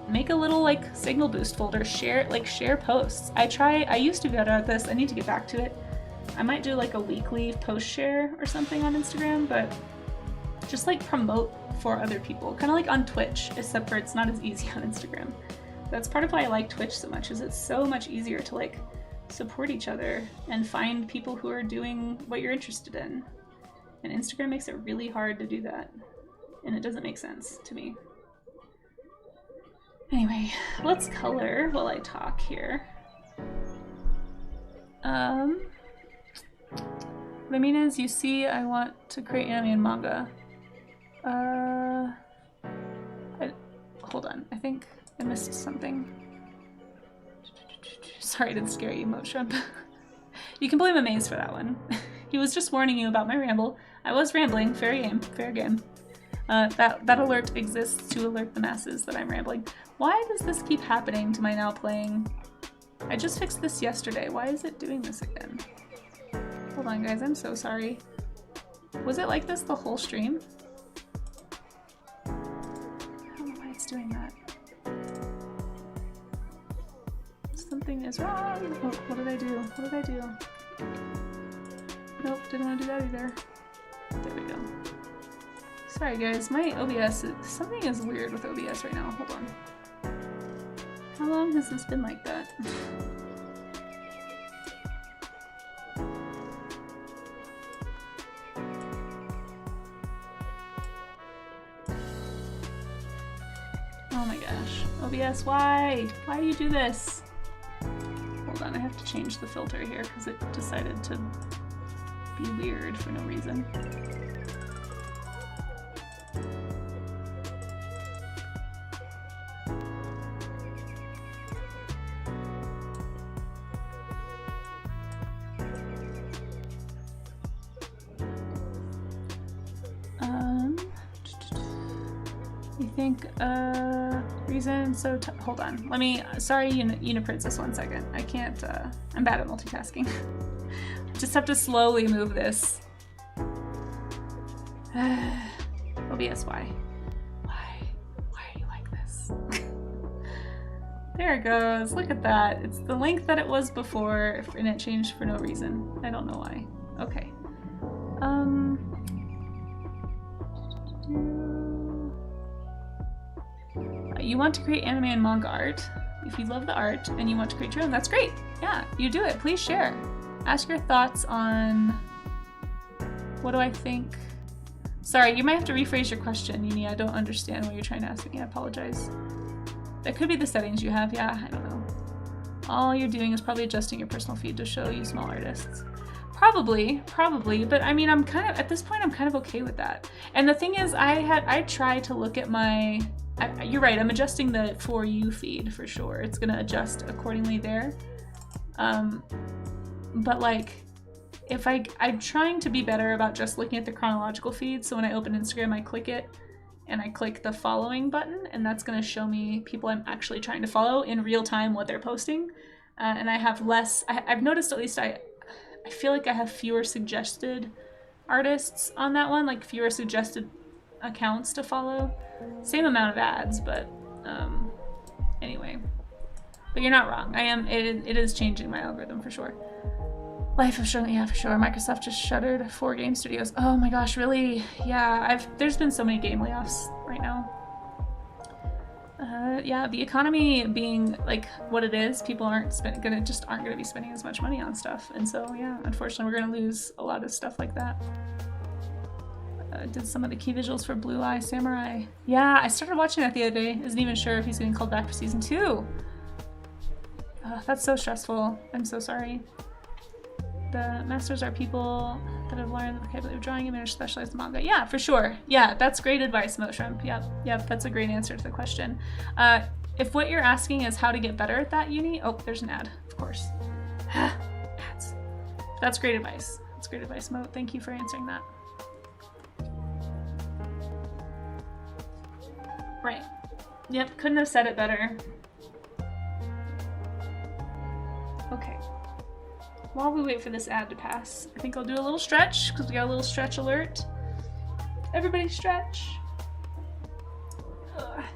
[SPEAKER 1] make a little like signal boost folder, share posts. I used to be better at this. I need to get back to it. I might do like a weekly post share or something on Instagram, but just like promote for other people, kind of like on Twitch, except for it's not as easy on Instagram. That's part of why I like Twitch so much, is it's so much easier to like support each other and find people who are doing what you're interested in. And Instagram makes it really hard to do that, and it doesn't make sense to me. Anyway, let's color while I talk here. What I mean is, you see, I want to create anime and manga. Hold on, I think I missed something. Sorry, I didn't scare you, Moat Shrimp. You can blame Amaze for that one. He was just warning you about my ramble. I was rambling, fair game, fair game. That alert exists to alert the masses that I'm rambling. Why does this keep happening to my now playing? I just fixed this yesterday. Why is it doing this again? Hold on, guys, I'm so sorry. Was it like this the whole stream? I don't know why it's doing that. Something is wrong. Oh, what did I do? What did I do? Nope, didn't want to do that either. There we go. Sorry guys, my OBS, something is weird with OBS right now. Hold on. How long has this been like that? Oh my gosh. OBS, why? Why do you do this? Hold on, I have to change the filter here because it decided to be weird for no reason. You think, reason, so hold on. Let me, sorry, Uniprincess, 1 second. I can't, I'm bad at multitasking. Just have to slowly move this. OBS, why? Why are you like this? There it goes, look at that. It's the length that it was before, and it changed for no reason. I don't know why. Okay. You want to create anime and manga art. If you love the art and you want to create your own, that's great. Yeah, you do it. Please share. Ask your thoughts on what do I think. Sorry, you might have to rephrase your question, Uni. I don't understand what you're trying to ask me. I apologize. That could be the settings you have. Yeah, I don't know. All you're doing is probably adjusting your personal feed to show you small artists. Probably, but I mean, I'm kind of, at this point, I'm kind of okay with that. And the thing is, I try to look at my, you're right, I'm adjusting the For You feed for sure. It's gonna adjust accordingly there. But like, if I'm trying to be better about just looking at the chronological feed, so when I open Instagram, I click it, and I click the following button, and that's gonna show me people I'm actually trying to follow in real time what they're posting. And I have less, I've noticed at least I feel like I have fewer suggested artists on that one, like fewer suggested accounts to follow. Same amount of ads, but anyway. But you're not wrong. It is changing my algorithm for sure. Life of Shirley, yeah, for sure. Microsoft just shuttered 4 game studios. Oh my gosh, really? Yeah, there's been so many game layoffs right now. Yeah, the economy being like what it is, people aren't gonna be spending as much money on stuff, and so yeah, unfortunately, we're gonna lose a lot of stuff like that. Did some of the key visuals for Blue Eye Samurai. Yeah, I started watching that the other day. Isn't even sure if he's getting called back for season 2. That's so stressful. I'm so sorry. The masters are people that have learned the vocabulary of drawing and managed specialized manga. Yeah, for sure. Yeah, that's great advice, Mo Shrimp. Yep, that's a great answer to the question. If what you're asking is how to get better at that uni, oh, there's an ad, of course. Ads. That's great advice. That's great advice, Mo. Thank you for answering that. Right. Yep, couldn't have said it better. Okay. While we wait for this ad to pass, I think I'll do a little stretch because we got a little stretch alert. Everybody stretch.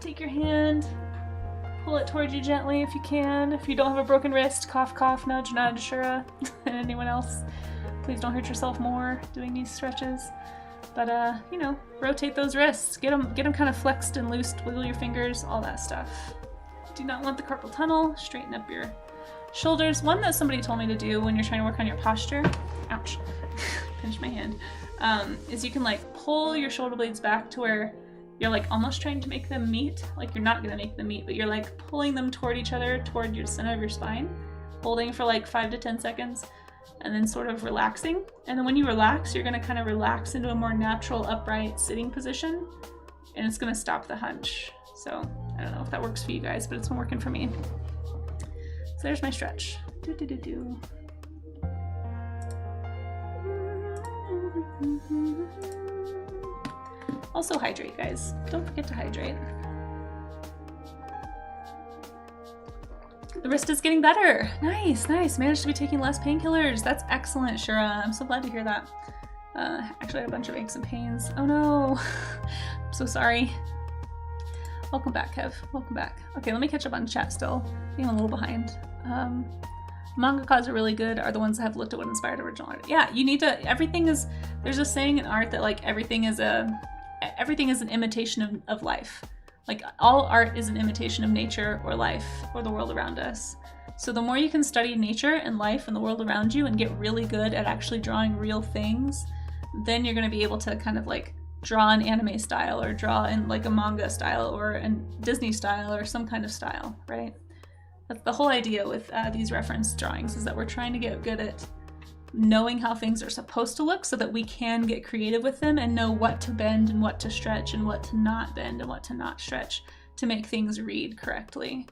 [SPEAKER 1] Take your hand, pull it towards you gently if you can. If you don't have a broken wrist, cough, cough, nudge, nudge, Shura, and anyone else. Please don't hurt yourself more doing these stretches. But, you know, rotate those wrists. Get them kind of flexed and loosed. Wiggle your fingers, all that stuff. Do not want the carpal tunnel. Straighten up your shoulders. One that somebody told me to do when you're trying to work on your posture, ouch, pinched my hand, is you can like pull your shoulder blades back to where you're like almost trying to make them meet. Like you're not gonna make them meet, but you're like pulling them toward each other, toward your center of your spine, holding for like 5 to 10 seconds, and then sort of relaxing. And then when you relax, you're gonna kind of relax into a more natural upright sitting position, and it's gonna stop the hunch. So I don't know if that works for you guys, but it's been working for me. So there's my stretch. Do. Also hydrate, guys. Don't forget to hydrate. The wrist is getting better. Nice, nice. Managed to be taking less painkillers. That's excellent, Shura. I'm so glad to hear that. Actually, I had a bunch of aches and pains. Oh no. I'm so sorry. Welcome back, Kev. Welcome back. Okay, let me catch up on chat still. I think I'm a little behind. Mangakas are really good, are the ones that have looked at what inspired original art. Yeah, you need to, everything is, there's a saying in art that like everything is an imitation of life. Like all art is an imitation of nature or life or the world around us. So the more you can study nature and life and the world around you and get really good at actually drawing real things, then you're going to be able to kind of like draw an anime style or draw in like a manga style or a Disney style or some kind of style, right? That's the whole idea with these reference drawings, is that we're trying to get good at knowing how things are supposed to look so that we can get creative with them and know what to bend and what to stretch and what to not bend and what to not stretch to make things read correctly.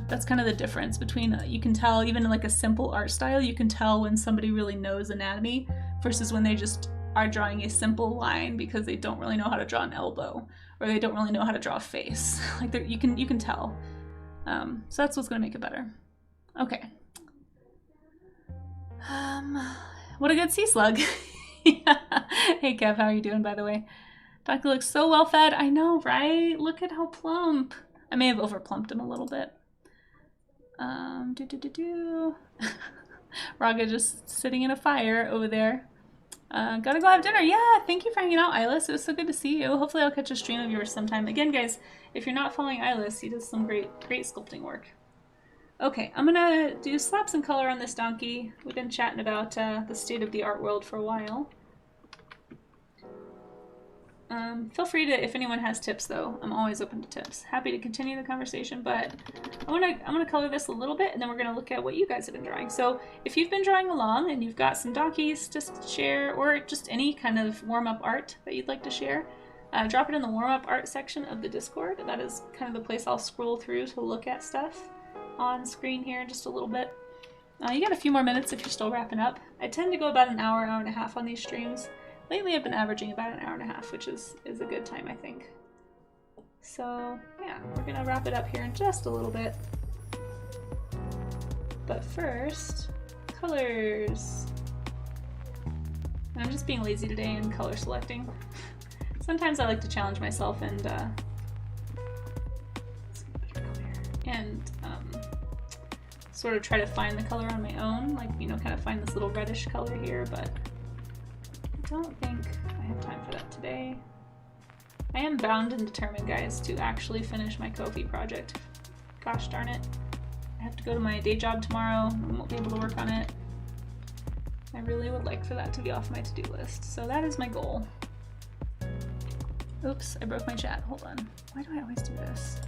[SPEAKER 1] That's kind of the difference between, you can tell even in like a simple art style, you can tell when somebody really knows anatomy versus when they just are drawing a simple line because they don't really know how to draw an elbow or they don't really know how to draw a face. Like you can tell. So that's what's gonna make it better. Okay. What a good sea slug. Yeah. Hey Kev, how are you doing, by the way? Donkey looks so well fed. I know, right? Look at how plump. I may have over plumped him a little bit. Raga just sitting in a fire over there. Gotta go have dinner. Yeah, thank you for hanging out, Ilis. It was so good to see you. Hopefully I'll catch a stream of yours sometime. Again, guys, if you're not following Ilis, he does some great sculpting work. Okay, I'm gonna slap some color on this donkey. We've been chatting about the state of the art world for a while. Feel free to, if anyone has tips though, I'm always open to tips. Happy to continue the conversation, but I'm gonna color this a little bit and then we're gonna look at what you guys have been drawing. So if you've been drawing along and you've got some donkeys to share or just any kind of warm-up art that you'd like to share, drop it in the warm-up art section of the Discord. That is kind of the place I'll scroll through to look at stuff on screen here in just a little bit. You got a few more minutes if you're still wrapping up. I tend to go about an hour and a half on these streams. Lately I've been averaging about an hour and a half, which is a good time, I think. So yeah, we're gonna wrap it up here in just a little bit. But first, colors. And I'm just being lazy today in color selecting. Sometimes I like to challenge myself and sort of try to find the color on my own, like, you know, kind of find this little reddish color here, but I don't think I have time for that today. I am bound and determined, guys, to actually finish my Ko-fi project. Gosh darn it. I have to go to my day job tomorrow. I won't be able to work on it. I really would like for that to be off my to-do list. So that is my goal. Oops, I broke my chat. Hold on. Why do I always do this?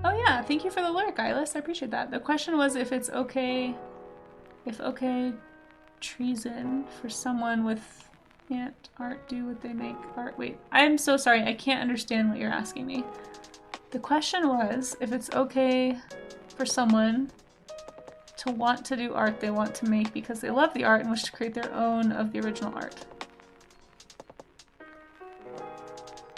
[SPEAKER 1] Oh yeah, thank you for the lurk, Eyeless. I appreciate that. The question was if it's okay, treason for someone with can't art do what they make art. Wait, I'm so sorry. I can't understand what you're asking me. The question was if it's okay for someone to want to do art they want to make because they love the art and wish to create their own of the original art.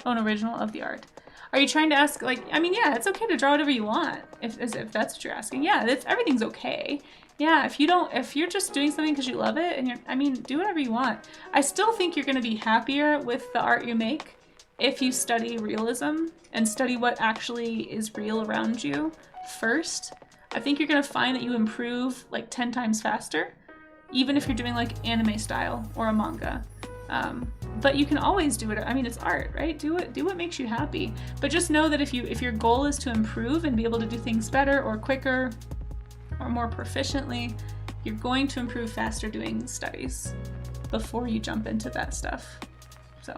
[SPEAKER 1] Own original of the art. Are you trying to ask, like, I mean, yeah, it's okay to draw whatever you want, if that's what you're asking. Yeah, everything's okay. Yeah, if you're just doing something because you love it, and I mean, do whatever you want. I still think you're gonna be happier with the art you make if you study realism and study what actually is real around you first. I think you're gonna find that you improve like 10 times faster, even if you're doing like anime style or a manga. But you can always do it. I mean, it's art, right? Do what makes you happy. But just know that if your goal is to improve and be able to do things better or quicker or more proficiently, you're going to improve faster doing studies before you jump into that stuff. So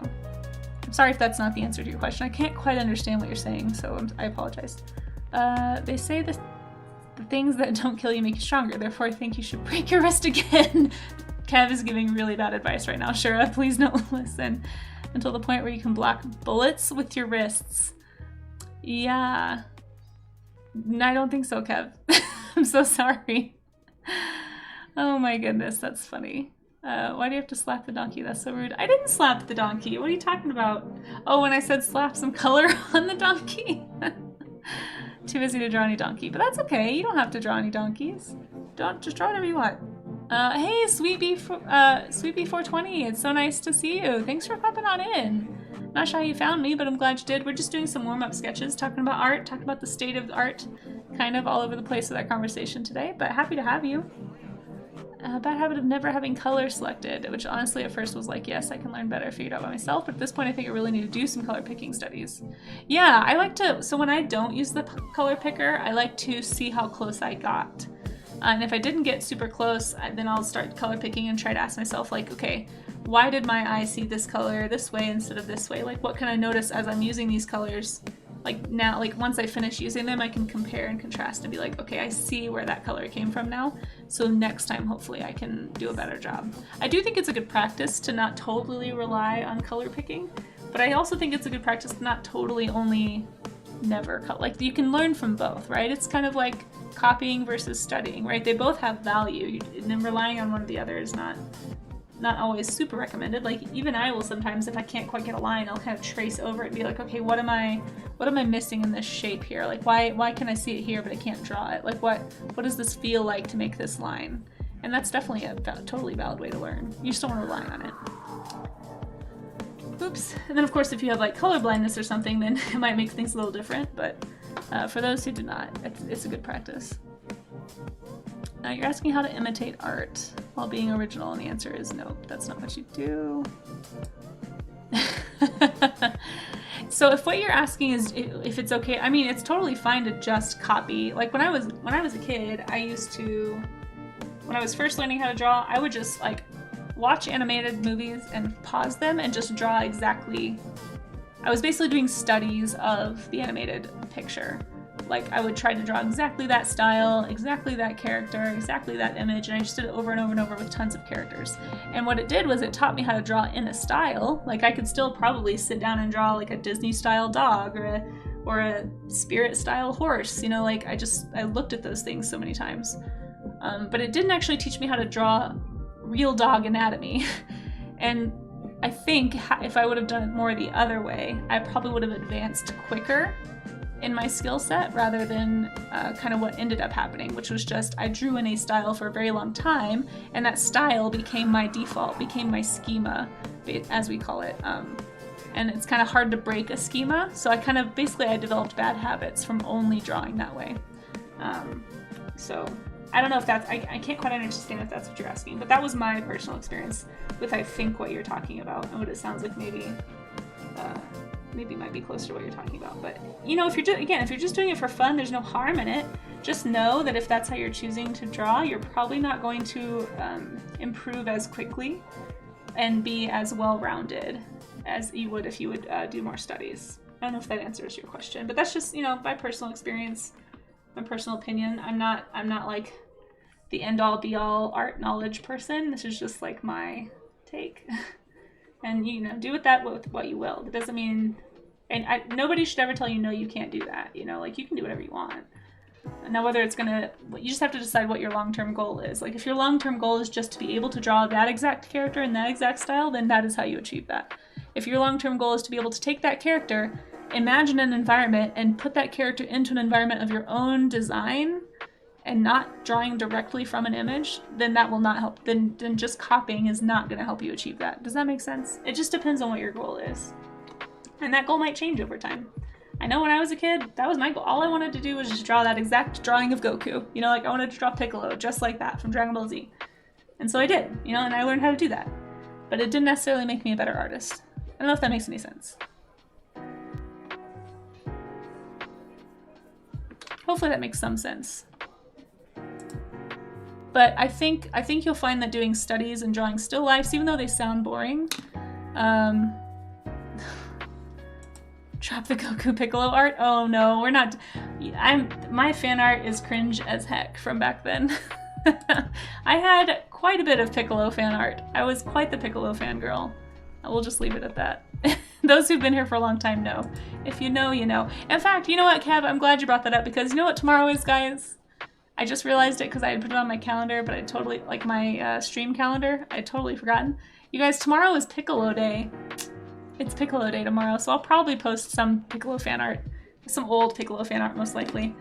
[SPEAKER 1] I'm sorry if that's not the answer to your question. I can't quite understand what you're saying, so I apologize. They say the things that don't kill you make you stronger. Therefore, I think you should break your wrist again. Kev is giving really bad advice right now. Shura, please don't listen until the point where you can block bullets with your wrists. Yeah. I don't think so, Kev. I'm so sorry. Oh my goodness, that's funny. Why do you have to slap the donkey? That's so rude. I didn't slap the donkey. What are you talking about? Oh, when I said slap some color on the donkey. Too busy to draw any donkey, but that's okay. You don't have to draw any donkeys. Just draw whatever you want. Hey, Sweetbee420, it's so nice to see you. Thanks for popping on in. Not sure how you found me, but I'm glad you did. We're just doing some warm-up sketches, talking about art, talking about the state of art, kind of all over the place with our conversation today, but happy to have you. Bad habit of never having color selected, which honestly at first was like, yes, I can learn better, figure it out by myself, but at this point I think I really need to do some color picking studies. Yeah, I like to, so when I don't use the color picker, I like to see how close I got. And if I didn't get super close, then I'll start color picking and try to ask myself, like, okay, why did my eye see this color this way instead of this way? Like, what can I notice as I'm using these colors? Like now, like once I finish using them, I can compare and contrast and be like, okay, I see where that color came from now. So next time, hopefully I can do a better job. I do think it's a good practice to not totally rely on color picking, but I also think it's a good practice to not totally only never color. Like you can learn from both, right? It's kind of like copying versus studying, right? They both have value, and then relying on one or the other is not always super recommended. Like even I will sometimes, if I can't quite get a line, I'll kind of trace over it and be like, okay, what am I missing in this shape here? Like why can I see it here but I can't draw it? Like what does this feel like to make this line? And that's definitely a totally valid way to learn. You just don't want to rely on it. Oops. And then of course if you have like color blindness or something, then it might make things a little different, but for those who do not, it's a good practice. You're asking how to imitate art while being original, and the answer is nope, that's not what you do. So if what you're asking is if it's okay, I mean, it's totally fine to just copy. Like when I was a kid, I used to, when I was first learning how to draw, I would just like watch animated movies and pause them and just draw exactly. I was basically doing studies of the animated picture. Like I would try to draw exactly that style, exactly that character, exactly that image, and I just did it over and over and over with tons of characters. And what it did was it taught me how to draw in a style. Like I could still probably sit down and draw like a Disney style dog or a spirit style horse, you know, like I looked at those things so many times. But it didn't actually teach me how to draw real dog anatomy. And I think if I would have done it more the other way, I probably would have advanced quicker in my skill set rather than kind of what ended up happening, which was just I drew in a style for a very long time, and that style became my default, became my schema, as we call it. And it's kind of hard to break a schema, so I developed bad habits from only drawing that way. So I don't know if that's, I can't quite understand if that's what you're asking, but that was my personal experience with I think what you're talking about, and what it sounds like maybe might be closer to what you're talking about. But you know, if you're just doing it for fun, there's no harm in it. Just know that if that's how you're choosing to draw, you're probably not going to improve as quickly and be as well-rounded as you would if you would do more studies. I don't know if that answers your question, but that's just, you know, my personal experience, my personal opinion. I'm not like the end-all be-all art knowledge person. This is just like my take. And, you know, do with that what you will. It doesn't mean, and nobody should ever tell you, no, you can't do that. You know, like, you can do whatever you want. Now, whether it's gonna, you just have to decide what your long-term goal is. Like, if your long-term goal is just to be able to draw that exact character in that exact style, then that is how you achieve that. If your long-term goal is to be able to take that character, imagine an environment, and put that character into an environment of your own design, and not drawing directly from an image, then that will not help. Then just copying is not going to help you achieve that. Does that make sense? It just depends on what your goal is. And that goal might change over time. I know when I was a kid, that was my goal. All I wanted to do was just draw that exact drawing of Goku. You know, like, I wanted to draw Piccolo just like that from Dragon Ball Z. And so I did, you know, and I learned how to do that. But it didn't necessarily make me a better artist. I don't know if that makes any sense. Hopefully that makes some sense. But I think you'll find that doing studies and drawing still lifes, even though they sound boring, drop the Goku Piccolo art. Oh no, we're not. My fan art is cringe as heck from back then. I had quite a bit of Piccolo fan art. I was quite the Piccolo fangirl. We'll just leave it at that. Those who've been here for a long time know. If you know, you know. In fact, you know what, Kev? I'm glad you brought that up, because you know what tomorrow is, guys? I just realized it because I had put it on my calendar, but I totally, like my stream calendar, I had totally forgotten. You guys, tomorrow is Piccolo Day. It's Piccolo Day tomorrow, so I'll probably post some Piccolo fan art, some old Piccolo fan art most likely,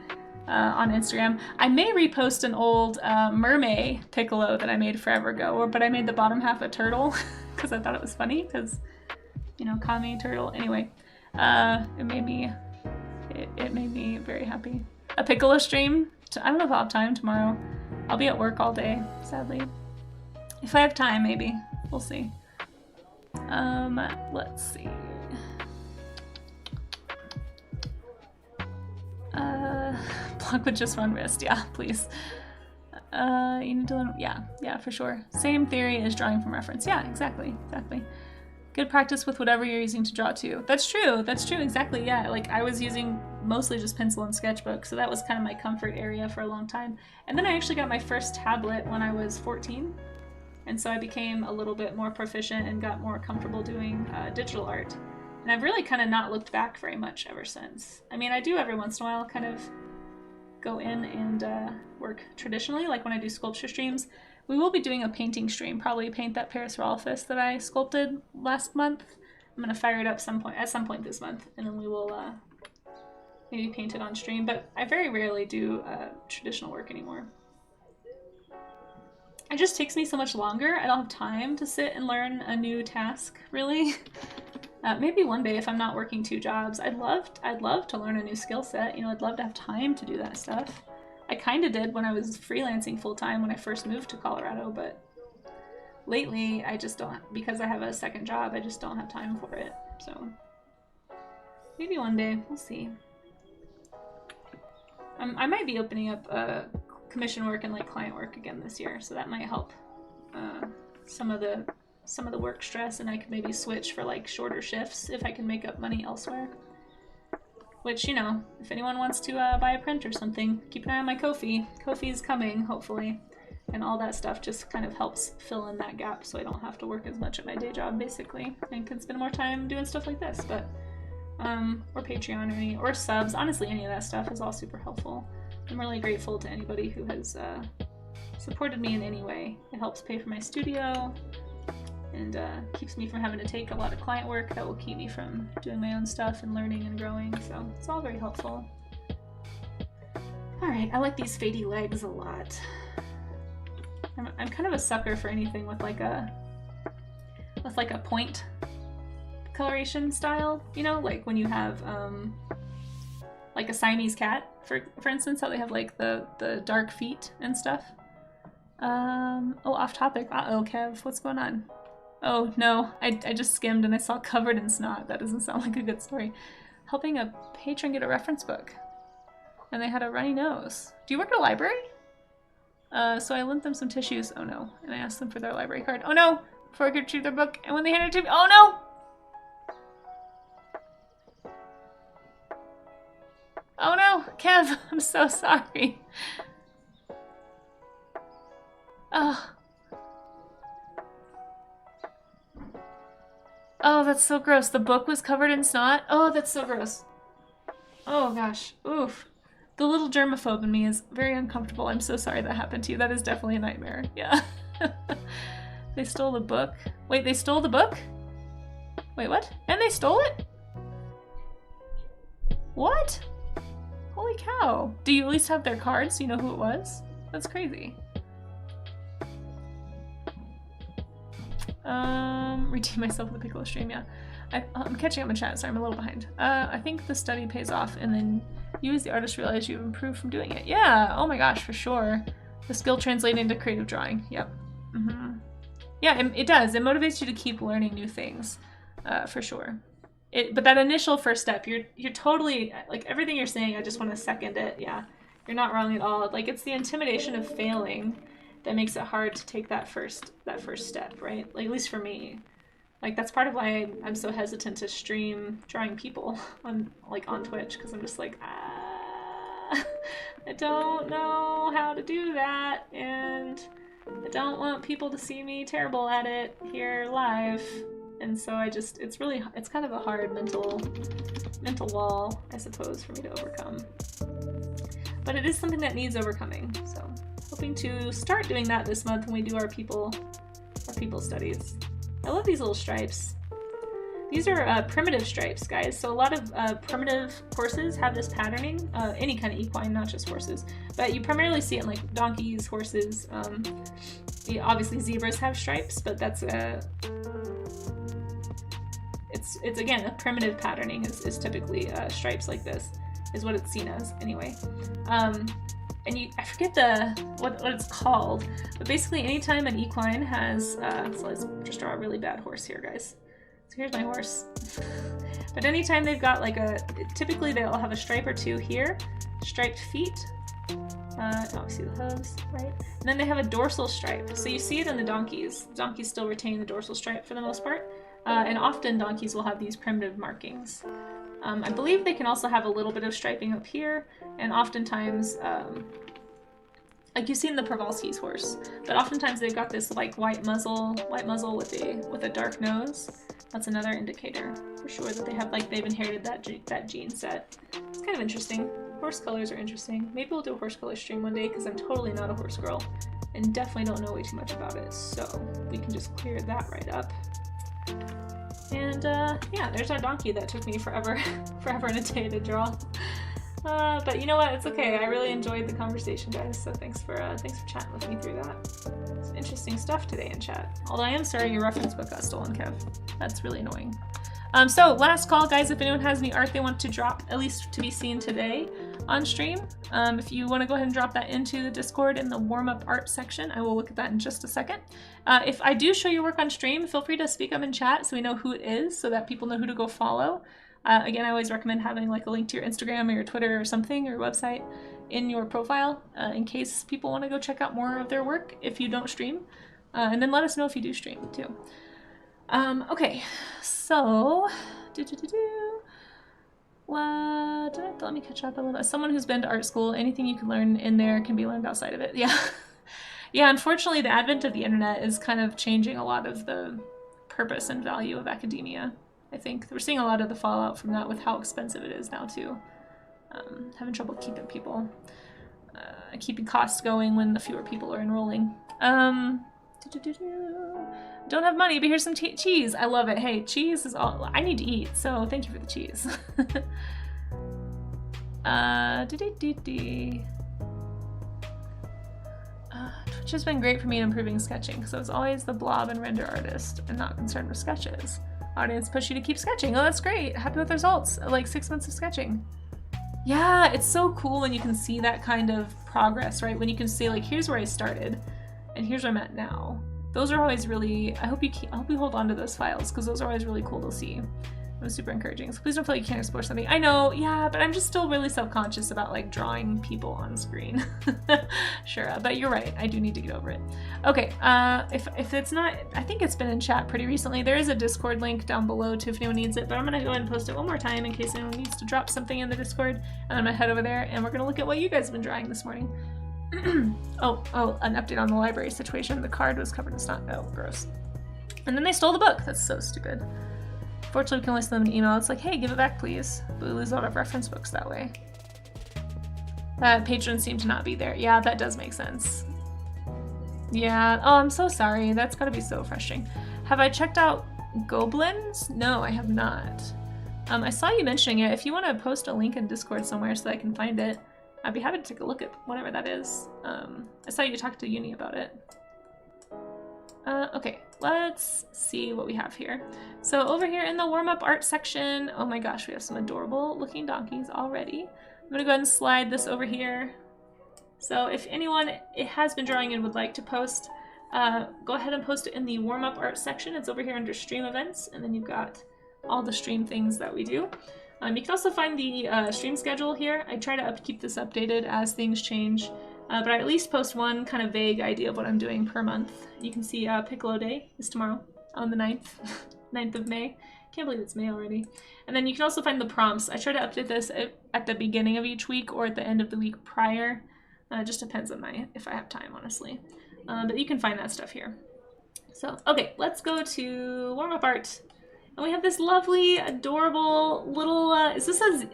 [SPEAKER 1] on Instagram. I may repost an old mermaid Piccolo that I made forever ago, but I made the bottom half a turtle because I thought it was funny, because, you know, Kami turtle. Anyway, it made me very happy. A Piccolo stream. I don't know if I'll have time tomorrow. I'll be at work all day, sadly. If I have time, maybe. We'll see. Let's see. Block with just one wrist. Yeah, please. You need to learn. Yeah, for sure. Same theory as drawing from reference. Yeah, exactly. Good practice with whatever you're using to draw too. That's true, exactly, yeah. Like, I was using mostly just pencil and sketchbook, so that was kind of my comfort area for a long time. And then I actually got my first tablet when I was 14, and so I became a little bit more proficient and got more comfortable doing digital art. And I've really kind of not looked back very much ever since. I mean, I do every once in a while kind of go in and work traditionally, like when I do sculpture streams. We will be doing a painting stream, probably paint that Paris Rolfus that I sculpted last month. I'm gonna fire it up at some point this month, and then we will maybe paint it on stream, but I very rarely do traditional work anymore. It just takes me so much longer. I don't have time to sit and learn a new task, really. Maybe one day if I'm not working 2 jobs, I'd love to learn a new skill set. You know, I'd love to have time to do that stuff. I kind of did when I was freelancing full-time when I first moved to Colorado, but lately I just don't, because I have a second job, I just don't have time for it. So maybe one day, we'll see. I might be opening up commission work and like client work again this year, so that might help some of the work stress, and I could maybe switch for like shorter shifts if I can make up money elsewhere. Which, you know, if anyone wants to buy a print or something, keep an eye on my Ko-fi. Ko-fi's coming, hopefully. And all that stuff just kind of helps fill in that gap so I don't have to work as much at my day job, basically. And can spend more time doing stuff like this. But, or Patreon or subs. Honestly, any of that stuff is all super helpful. I'm really grateful to anybody who has supported me in any way. It helps pay for my studio, and keeps me from having to take a lot of client work that will keep me from doing my own stuff and learning and growing, so it's all very helpful. Alright, I like these fadey legs a lot. I'm kind of a sucker for anything with like a point coloration style, you know, like when you have like a Siamese cat, for instance, how they have like the dark feet and stuff. Oh, off topic. Uh-oh, Kev, what's going on? Oh no, I just skimmed and I saw covered in snot. That doesn't sound like a good story. Helping a patron get a reference book. And they had a runny nose. Do you work at a library? So I lent them some tissues. Oh no. And I asked them for their library card. Oh no! Before I could retrieve their book. And when they handed it to me, oh no! Kev, I'm so sorry. Oh. Oh, that's so gross. The book was covered in snot? Oh, that's so gross. Oh gosh. Oof. The little germaphobe in me is very uncomfortable. I'm so sorry that happened to you. That is definitely a nightmare. Yeah. They stole the book. Wait, they stole the book? Wait, what? And they stole it? What? Holy cow. Do you at least have their cards so you know who it was? That's crazy. Redeem myself with the Piccolo stream, yeah. I'm catching up in chat, sorry, I'm a little behind. I think the study pays off and then you as the artist realize you've improved from doing it. Yeah, oh my gosh, for sure. The skill translating into creative drawing, yep. Yeah, it does. It motivates you to keep learning new things, for sure. But that initial first step, you're totally, like everything you're saying, I just want to second it, yeah. You're not wrong at all. Like it's the intimidation of failing that makes it hard to take that first step, right? Like at least for me. Like that's part of why I'm so hesitant to stream drawing people on Twitch, because I'm just like, I don't know how to do that, and I don't want people to see me terrible at it here live. And so it's kind of a hard mental wall, I suppose, for me to overcome. But it is something that needs overcoming, so hoping to start doing that this month when we do our people studies. I love these little stripes. These are primitive stripes, guys. So a lot of primitive horses have this patterning, any kind of equine, not just horses. But you primarily see it in like donkeys, horses. Obviously zebras have stripes, but that's it's again, a primitive patterning is typically stripes like this, is what it's seen as anyway. And I forget what it's called, but basically anytime an equine has, so let's just draw a really bad horse here, guys. So here's my horse. But anytime they've got like typically they'll have a stripe or two here, striped feet. Obviously the hooves, right? And then they have a dorsal stripe. So you see it in the donkeys. Donkeys still retain the dorsal stripe for the most part. And often donkeys will have these primitive markings. I believe they can also have a little bit of striping up here, and oftentimes, like you see in the Przewalski's horse, but oftentimes they've got this like white muzzle with a dark nose. That's another indicator for sure that they've inherited that gene set. It's kind of interesting. Horse colors are interesting. Maybe we'll do a horse color stream one day because I'm totally not a horse girl and definitely don't know way too much about it. So we can just clear that right up. And yeah, there's our donkey that took me forever and a day to draw. But you know what? It's okay. I really enjoyed the conversation, guys. So thanks for chatting with me through that. Some interesting stuff today in chat. Although I am sorry your reference book got stolen, Kev. That's really annoying. So last call, guys. If anyone has any art they want to drop, at least to be seen today on stream, if you want to go ahead and drop that into the Discord in the warm-up art section, I will look at that in just a second. If I do show your work on stream, feel free to speak up in chat so we know who it is, so that people know who to go follow. Again, I always recommend having like a link to your Instagram or your Twitter or something, or your website in your profile, in case people want to go check out more of their work if you don't stream. And then let us know if you do stream too. Okay, so let me catch up a little bit. Someone who's been to art school, anything you can learn in there can be learned outside of it. Yeah. Yeah, unfortunately the advent of the internet is kind of changing a lot of the purpose and value of academia. I think we're seeing a lot of the fallout from that with how expensive it is now too. Having trouble keeping costs going when the fewer people are enrolling. Don't have money, but here's some cheese. I love it. Hey, cheese is all I need to eat, so thank you for the cheese. Twitch has been great for me in improving sketching because I was always the blob and render artist and not concerned with sketches. Audience push you to keep sketching. Oh, that's great. Happy with the results. Like 6 months of sketching. Yeah, it's so cool when you can see that kind of progress, right? When you can see like, here's where I started and here's where I'm at now. Those are always really, I hope you hold on to those files because those are always really cool to see. It was super encouraging. So please don't feel like you can't explore something. I know, yeah, but I'm just still really self-conscious about like drawing people on screen. Sure, but you're right. I do need to get over it. Okay, if it's not, I think it's been in chat pretty recently. There is a Discord link down below too if anyone needs it, but I'm gonna go ahead and post it one more time in case anyone needs to drop something in the Discord. And I'm gonna head over there and we're gonna look at what you guys have been drawing this morning. Oh, an update on the library situation. The card was covered in snot. Oh, gross. And then they stole the book. That's so stupid. Fortunately, we can only send them an email. It's like, hey, give it back, please. But we lose a lot of reference books that way. Patrons seem to not be there. Yeah, that does make sense. Yeah. Oh, I'm so sorry. That's gotta be so frustrating. Have I checked out Goblins? No, I have not. I saw you mentioning it. If you want to post a link in Discord somewhere so that I can find it, I'd be happy to take a look at whatever that is. I saw you talk to Uni about it. Okay, let's see what we have here. So over here in the warm-up art section, oh my gosh, we have some adorable looking donkeys already. I'm gonna go ahead and slide this over here. So if anyone has been drawing and would like to post, go ahead and post it in the warm-up art section. It's over here under stream events, and then you've got all the stream things that we do. You can also find the stream schedule here. I try to keep this updated as things change. But I at least post one kind of vague idea of what I'm doing per month. You can see Piccolo Day is tomorrow on the 9th, 9th of May. Can't believe it's May already. And then you can also find the prompts. I try to update this at the beginning of each week or at the end of the week prior. It just depends on if I have time, honestly. But you can find that stuff here. So, okay, let's go to warm-up art. And we have this lovely, adorable little, is this a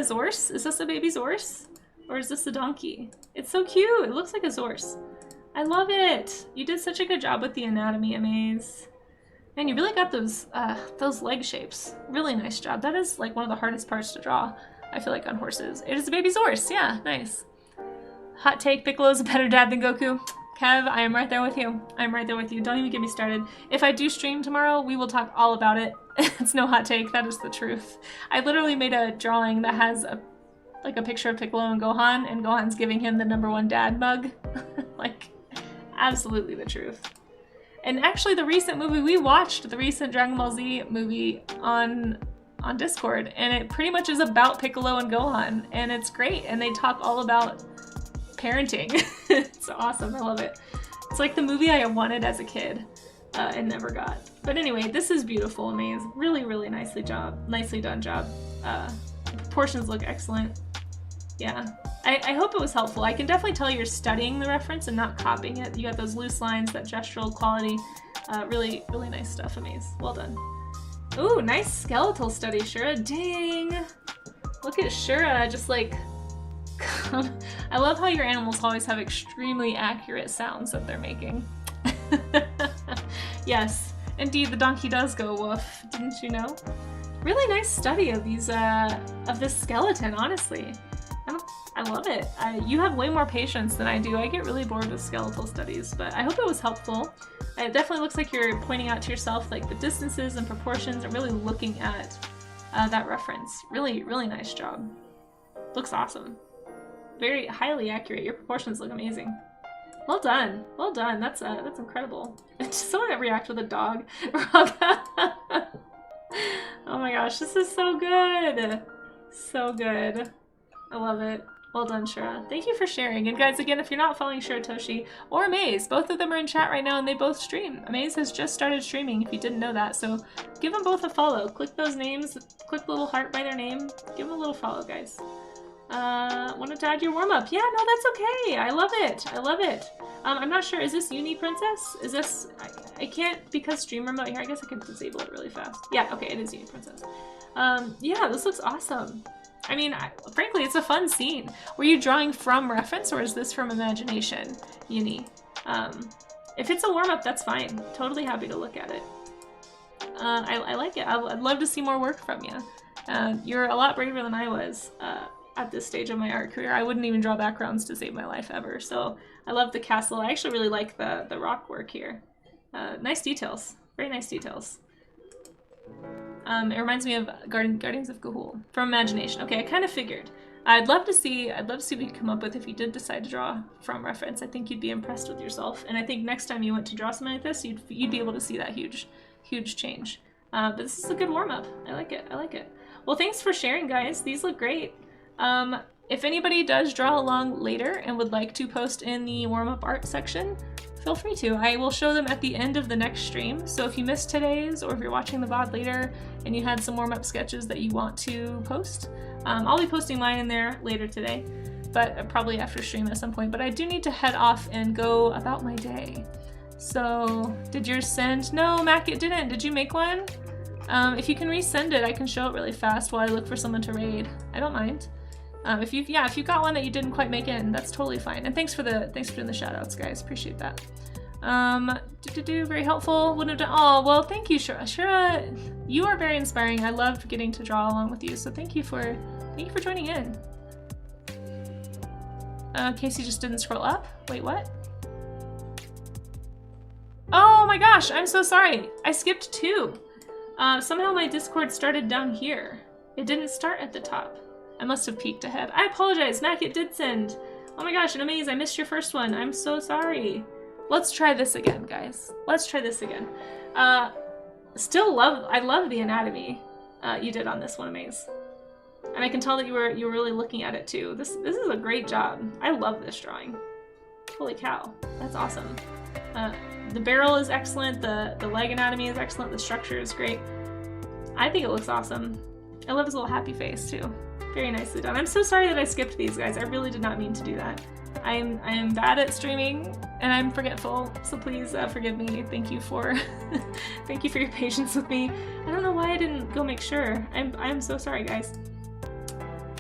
[SPEAKER 1] Zorse? Is this a baby Zorse? Or is this a donkey? It's so cute. It looks like a Zorse. I love it. You did such a good job with the anatomy, Amaze. Man, you really got those leg shapes. Really nice job. That is like one of the hardest parts to draw, I feel like, on horses. It is a baby Zorse. Yeah, nice. Hot take, Piccolo's a better dad than Goku. Kev, I am right there with you. I'm right there with you. Don't even get me started. If I do stream tomorrow, we will talk all about it. It's no hot take. That is the truth. I literally made a drawing that has a picture of Piccolo and Gohan's giving him the #1 dad mug. Like, absolutely the truth. And actually the recent movie, we watched the recent Dragon Ball Z movie on Discord, and it pretty much is about Piccolo and Gohan, and it's great, and they talk all about parenting. It's awesome. I love it. It's like the movie I wanted as a kid and never got. But anyway, this is beautiful, Amaze. Really, really nicely done job. Proportions look excellent. Yeah, I hope it was helpful. I can definitely tell you're studying the reference and not copying it. You got those loose lines, that gestural quality. Really, really nice stuff, Amaze. Well done. Ooh, nice skeletal study, Shura. Dang! Look at Shura, just like... I love how your animals always have extremely accurate sounds that they're making. Yes, indeed, the donkey does go woof. Didn't you know? Really nice study of these, of this skeleton, honestly. I love it. You have way more patience than I do. I get really bored with skeletal studies, but I hope it was helpful. It definitely looks like you're pointing out to yourself like the distances and proportions and really looking at that reference. Really, really nice job. Looks awesome. Very highly accurate. Your proportions look amazing. Well done. Well done. That's incredible. Just someone that react with a dog. Oh my gosh, this is so good. So good. I love it. Well done, Shura. Thank you for sharing. And guys, again, if you're not following Shuratoshi or Amaze, both of them are in chat right now and they both stream. Amaze has just started streaming, if you didn't know that. So give them both a follow. Click those names. Click the little heart by their name. Give them a little follow, guys. Wanted to add your warm-up. Yeah, no, that's okay. I love it. I love it. I'm not sure. Is this Uni Princess? Is this... I can't, because stream remote here, I guess I can disable it really fast. Yeah, okay, it is Uni Princess. Yeah, this looks awesome. I mean, frankly, it's a fun scene. Were you drawing from reference, or is this from imagination, Uni? If it's a warm-up, that's fine. Totally happy to look at it. I like it. I'd love to see more work from you. You're a lot braver than I was at this stage of my art career. I wouldn't even draw backgrounds to save my life ever. So I love the castle. I actually really like the rock work here. Nice details. Very nice details. It reminds me of Guardians of Gahul from imagination. Okay, I kind of figured. I'd love to see what you come up with if you did decide to draw from reference. I think you'd be impressed with yourself, and I think next time you went to draw something like this, you'd be able to see that huge change. But this is a good warm-up. I like it. I like it. Well, thanks for sharing, guys. These look great. If anybody does draw along later and would like to post in the warm-up art section, feel free to. I will show them at the end of the next stream. So if you missed today's, or if you're watching the VOD later and you had some warm-up sketches that you want to post, I'll be posting mine in there later today, but probably after stream at some point. But I do need to head off and go about my day. So, did yours send? No, Mac, it didn't. Did you make one? If you can resend it, I can show it really fast while I look for someone to raid. I don't mind. If you've got one that you didn't quite make in, that's totally fine. And thanks for doing the shout outs, guys. Appreciate that. Very helpful. Wouldn't have done. Oh, well, thank you, Shura. Shura, you are very inspiring. I loved getting to draw along with you. So thank you for joining in. Casey just didn't scroll up. Wait, what? Oh my gosh, I'm so sorry. I skipped 2. Somehow my Discord started down here. It didn't start at the top. I must have peeked ahead. I apologize, Mac, it did send. Oh my gosh, an amaze, I missed your first one. I'm so sorry. Let's try this again, guys. Let's try this again. I love the anatomy you did on this one, Amaze. And I can tell that you were really looking at it too. This is a great job. I love this drawing. Holy cow, that's awesome. The barrel is excellent, the leg anatomy is excellent, the structure is great. I think it looks awesome. I love his little happy face too. Very nicely done. I'm so sorry that I skipped these, guys. I really did not mean to do that. I am bad at streaming and I'm forgetful, so please forgive me. Thank you for thank you for your patience with me. I don't know why I didn't go make sure. I'm so sorry, guys.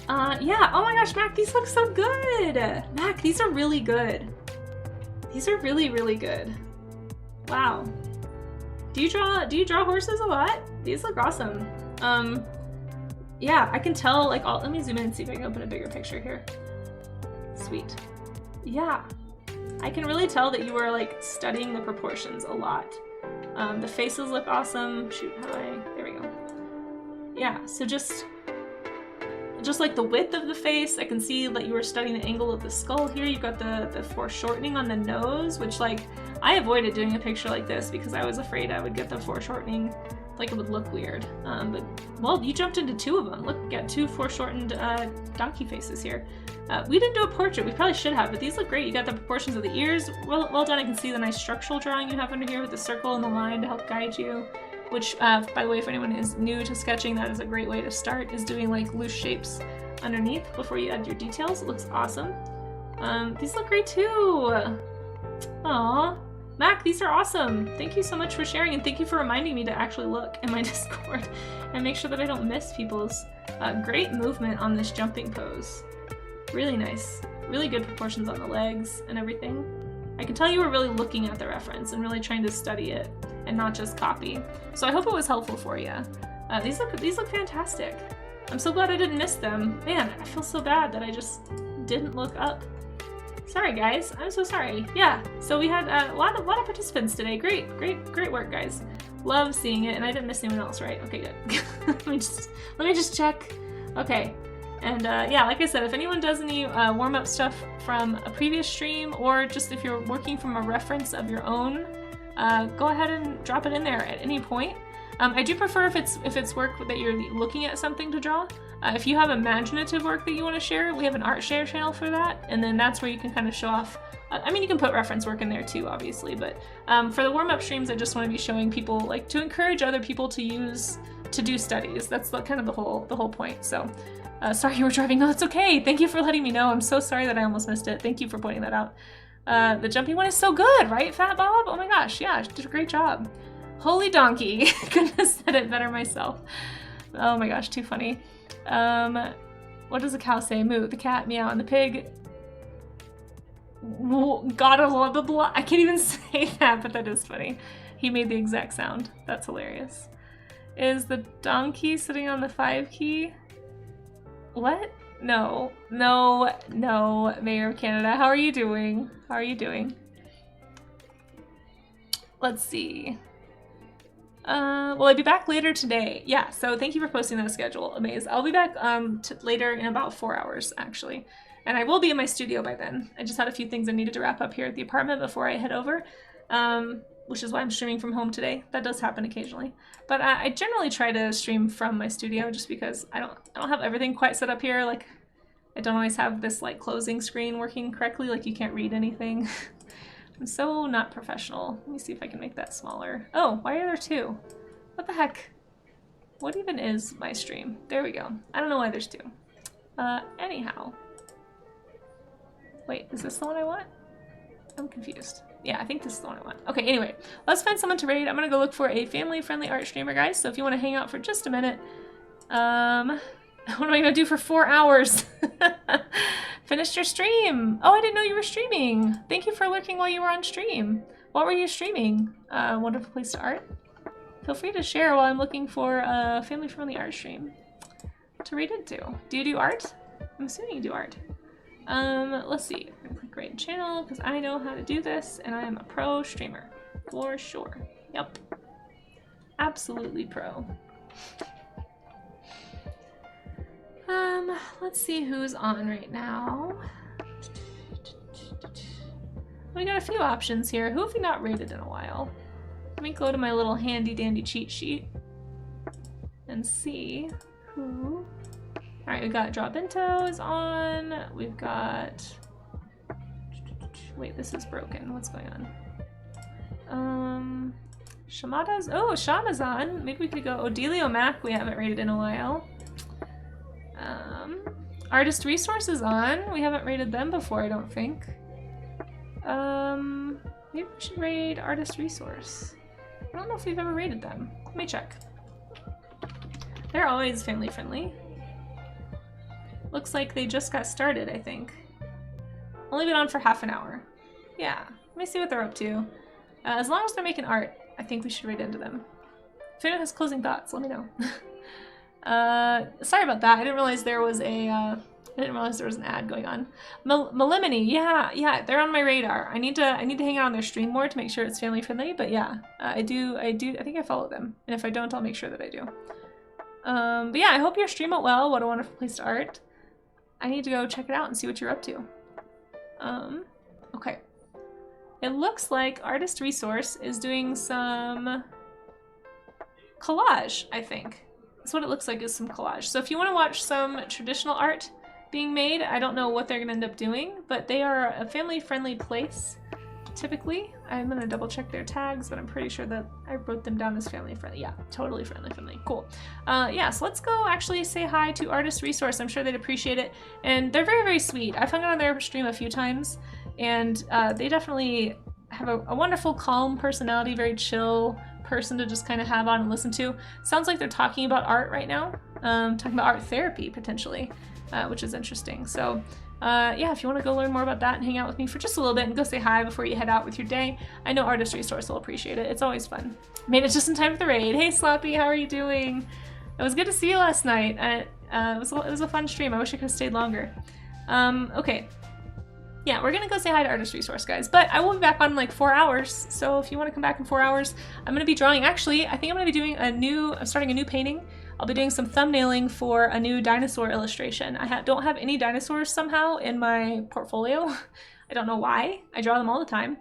[SPEAKER 1] Yeah, oh my gosh, Mac, these look so good. Mac, these are really good. These are really, really good. Wow. Do you draw horses a lot? These look awesome. Yeah, I can tell, like, let me zoom in and see if I can open a bigger picture here. Sweet. Yeah. I can really tell that you were, like, studying the proportions a lot. The faces look awesome. Shoot, how do I... There we go. Yeah, so just like the width of the face, I can see that you were studying the angle of the skull here. You've got the foreshortening on the nose, which, like, I avoided doing a picture like this because I was afraid I would get the foreshortening, like it would look weird. But, well, you jumped into 2 of them. Look, you got 2 foreshortened donkey faces here. We didn't do a portrait. We probably should have, but these look great. You got the proportions of the ears. Well done. I can see the nice structural drawing you have under here with the circle and the line to help guide you. Which, by the way, if anyone is new to sketching, that is a great way to start, is doing like loose shapes underneath before you add your details. It looks awesome. These look great too. Aww. Mac, these are awesome. Thank you so much for sharing, and thank you for reminding me to actually look in my Discord and make sure that I don't miss people's great movement on this jumping pose. Really nice. Really good proportions on the legs and everything. I can tell you were really looking at the reference and really trying to study it and not just copy. So I hope it was helpful for you. These look fantastic. I'm so glad I didn't miss them. Man, I feel so bad that I just didn't look up. Sorry guys, I'm so sorry. Yeah, so we had a lot of participants today. Great work, guys. Love seeing it, and I didn't miss anyone else, right? Okay, good. let me just check. Okay, and yeah, like I said, if anyone does any warm-up stuff from a previous stream, or just if you're working from a reference of your own, go ahead and drop it in there at any point. I do prefer if it's work that you're looking at something to draw. If you have imaginative work that you want to share, we have an art share channel for that, and then that's where you can kind of show off. I mean, you can put reference work in there too, obviously, but for the warm-up streams, I just want to be showing people, like, to encourage other people to do studies. That's kind of the whole point. So, sorry you were driving. No, it's okay. Thank you for letting me know. I'm so sorry that I almost missed it. Thank you for pointing that out. The jumping one is so good, right, Fat Bob? Oh my gosh, yeah, did a great job. Holy donkey. Couldn't have said it better myself. Oh my gosh, too funny. What does the cow say? Moo. The cat, meow. And the pig, gotta love the blood. I can't even say that, but that is funny. He made the exact sound. That's hilarious. Is the donkey sitting on the 5 key? What? No, Mayor of Canada. How are you doing? How are you doing? Let's see. Will I be back later today? Yeah, so thank you for posting that schedule, Amaze. I'll be back later in about 4 hours, actually. And I will be in my studio by then. I just had a few things I needed to wrap up here at the apartment before I head over. which is why I'm streaming from home today. That does happen occasionally. But I generally try to stream from my studio just because I don't have everything quite set up here. Like, I don't always have this like closing screen working correctly, like you can't read anything. I'm so not professional. Let me see if I can make that smaller. Oh, why are there two? What the heck? What even is my stream? There we go. I don't know why there's two. Anyhow. Wait, is this the one I want? I'm confused. Yeah, I think this is the one I want. Okay, anyway, let's find someone to raid. I'm gonna go look for a family-friendly art streamer, guys. So if you want to hang out for just a minute, what am I gonna do for 4 hours? Finished your stream. Oh, I didn't know you were streaming. Thank you for lurking while you were on stream. What were you streaming? Wonderful place to art. Feel free to share while I'm looking for a family-friendly art stream to read into. Do you do art? I'm assuming you do art. Let's see. I'm gonna click right in channel because I know how to do this and I am a pro streamer. For sure. Yep. Absolutely pro. Let's see who's on right now. We got a few options here. Who have we not rated in a while? Let me go to my little handy dandy cheat sheet and see who. Alright, we've got Draw Bento is on. We've got... Wait, this is broken. What's going on? Shamada's... Oh, Shama's on. Maybe we could go Odelio Mac. We haven't rated in a while. Artist Resource is on. We haven't rated them before, I don't think. Maybe we should raid Artist Resource. I don't know if we've ever rated them. Let me check. They're always family friendly. Looks like they just got started, I think. Only been on for half an hour. Yeah, let me see what they're up to. As long as they're making art, I think we should raid into them. If anyone has closing thoughts, let me know. Sorry about that. I didn't realize there was an ad going on. Melimony, yeah, they're on my radar. I need to hang out on their stream more to make sure it's family friendly. But yeah, I think I follow them, and if I don't, I'll make sure that I do. But yeah, I hope your stream went well. What a wonderful place to art. I need to go check it out and see what you're up to. Okay. It looks like Artist Resource is doing some collage, I think. That's what it looks like, is some collage. So if you want to watch some traditional art being made, I don't know what they're going to end up doing, but they are a family-friendly place, typically. I'm going to double check their tags, but I'm pretty sure that I wrote them down as family-friendly. Yeah, totally friendly. Cool. Yeah, so let's go actually say hi to Artist Resource. I'm sure they'd appreciate it. And they're very, very sweet. I've hung out on their stream a few times, and they definitely have a wonderful, calm personality, very chill person to just kind of have on and listen to. Sounds like they're talking about art right now, talking about art therapy potentially, which is interesting. So yeah, if you want to go learn more about that and hang out with me for just a little bit and go say hi before you head out with your day, I know Artist Resource will appreciate it. It's always fun. Made it just in time for the raid. Hey Sloppy, how are you doing? It was good to see you last night. It was a fun stream. I wish I could have stayed longer. Okay. Yeah, we're gonna go say hi to Artist Resource, guys, but I will be back on in like 4 hours, so if you want to come back in 4 hours, I'm gonna be drawing. Actually, I think I'm gonna be doing I'm starting a new painting. I'll be doing some thumbnailing for a new dinosaur illustration. I don't have any dinosaurs somehow in my portfolio. I don't know why. I draw them all the time.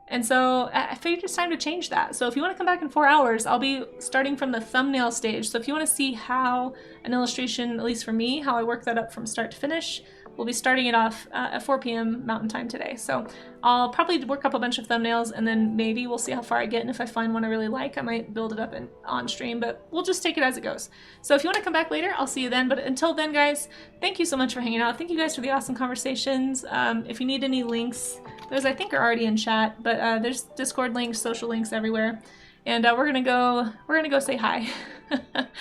[SPEAKER 1] And so I figured it's time to change that. So if you want to come back in 4 hours, I'll be starting from the thumbnail stage. So if you want to see how an illustration, at least for me, how I work that up from start to finish, we'll be starting it off at 4 p.m. Mountain Time today. So I'll probably work up a bunch of thumbnails and then maybe we'll see how far I get. And if I find one I really like, I might build it up on stream, but we'll just take it as it goes. So if you want to come back later, I'll see you then. But until then, guys, thank you so much for hanging out. Thank you guys for the awesome conversations. If you need any links, those I think are already in chat, but there's Discord links, social links everywhere. And we're gonna go say hi.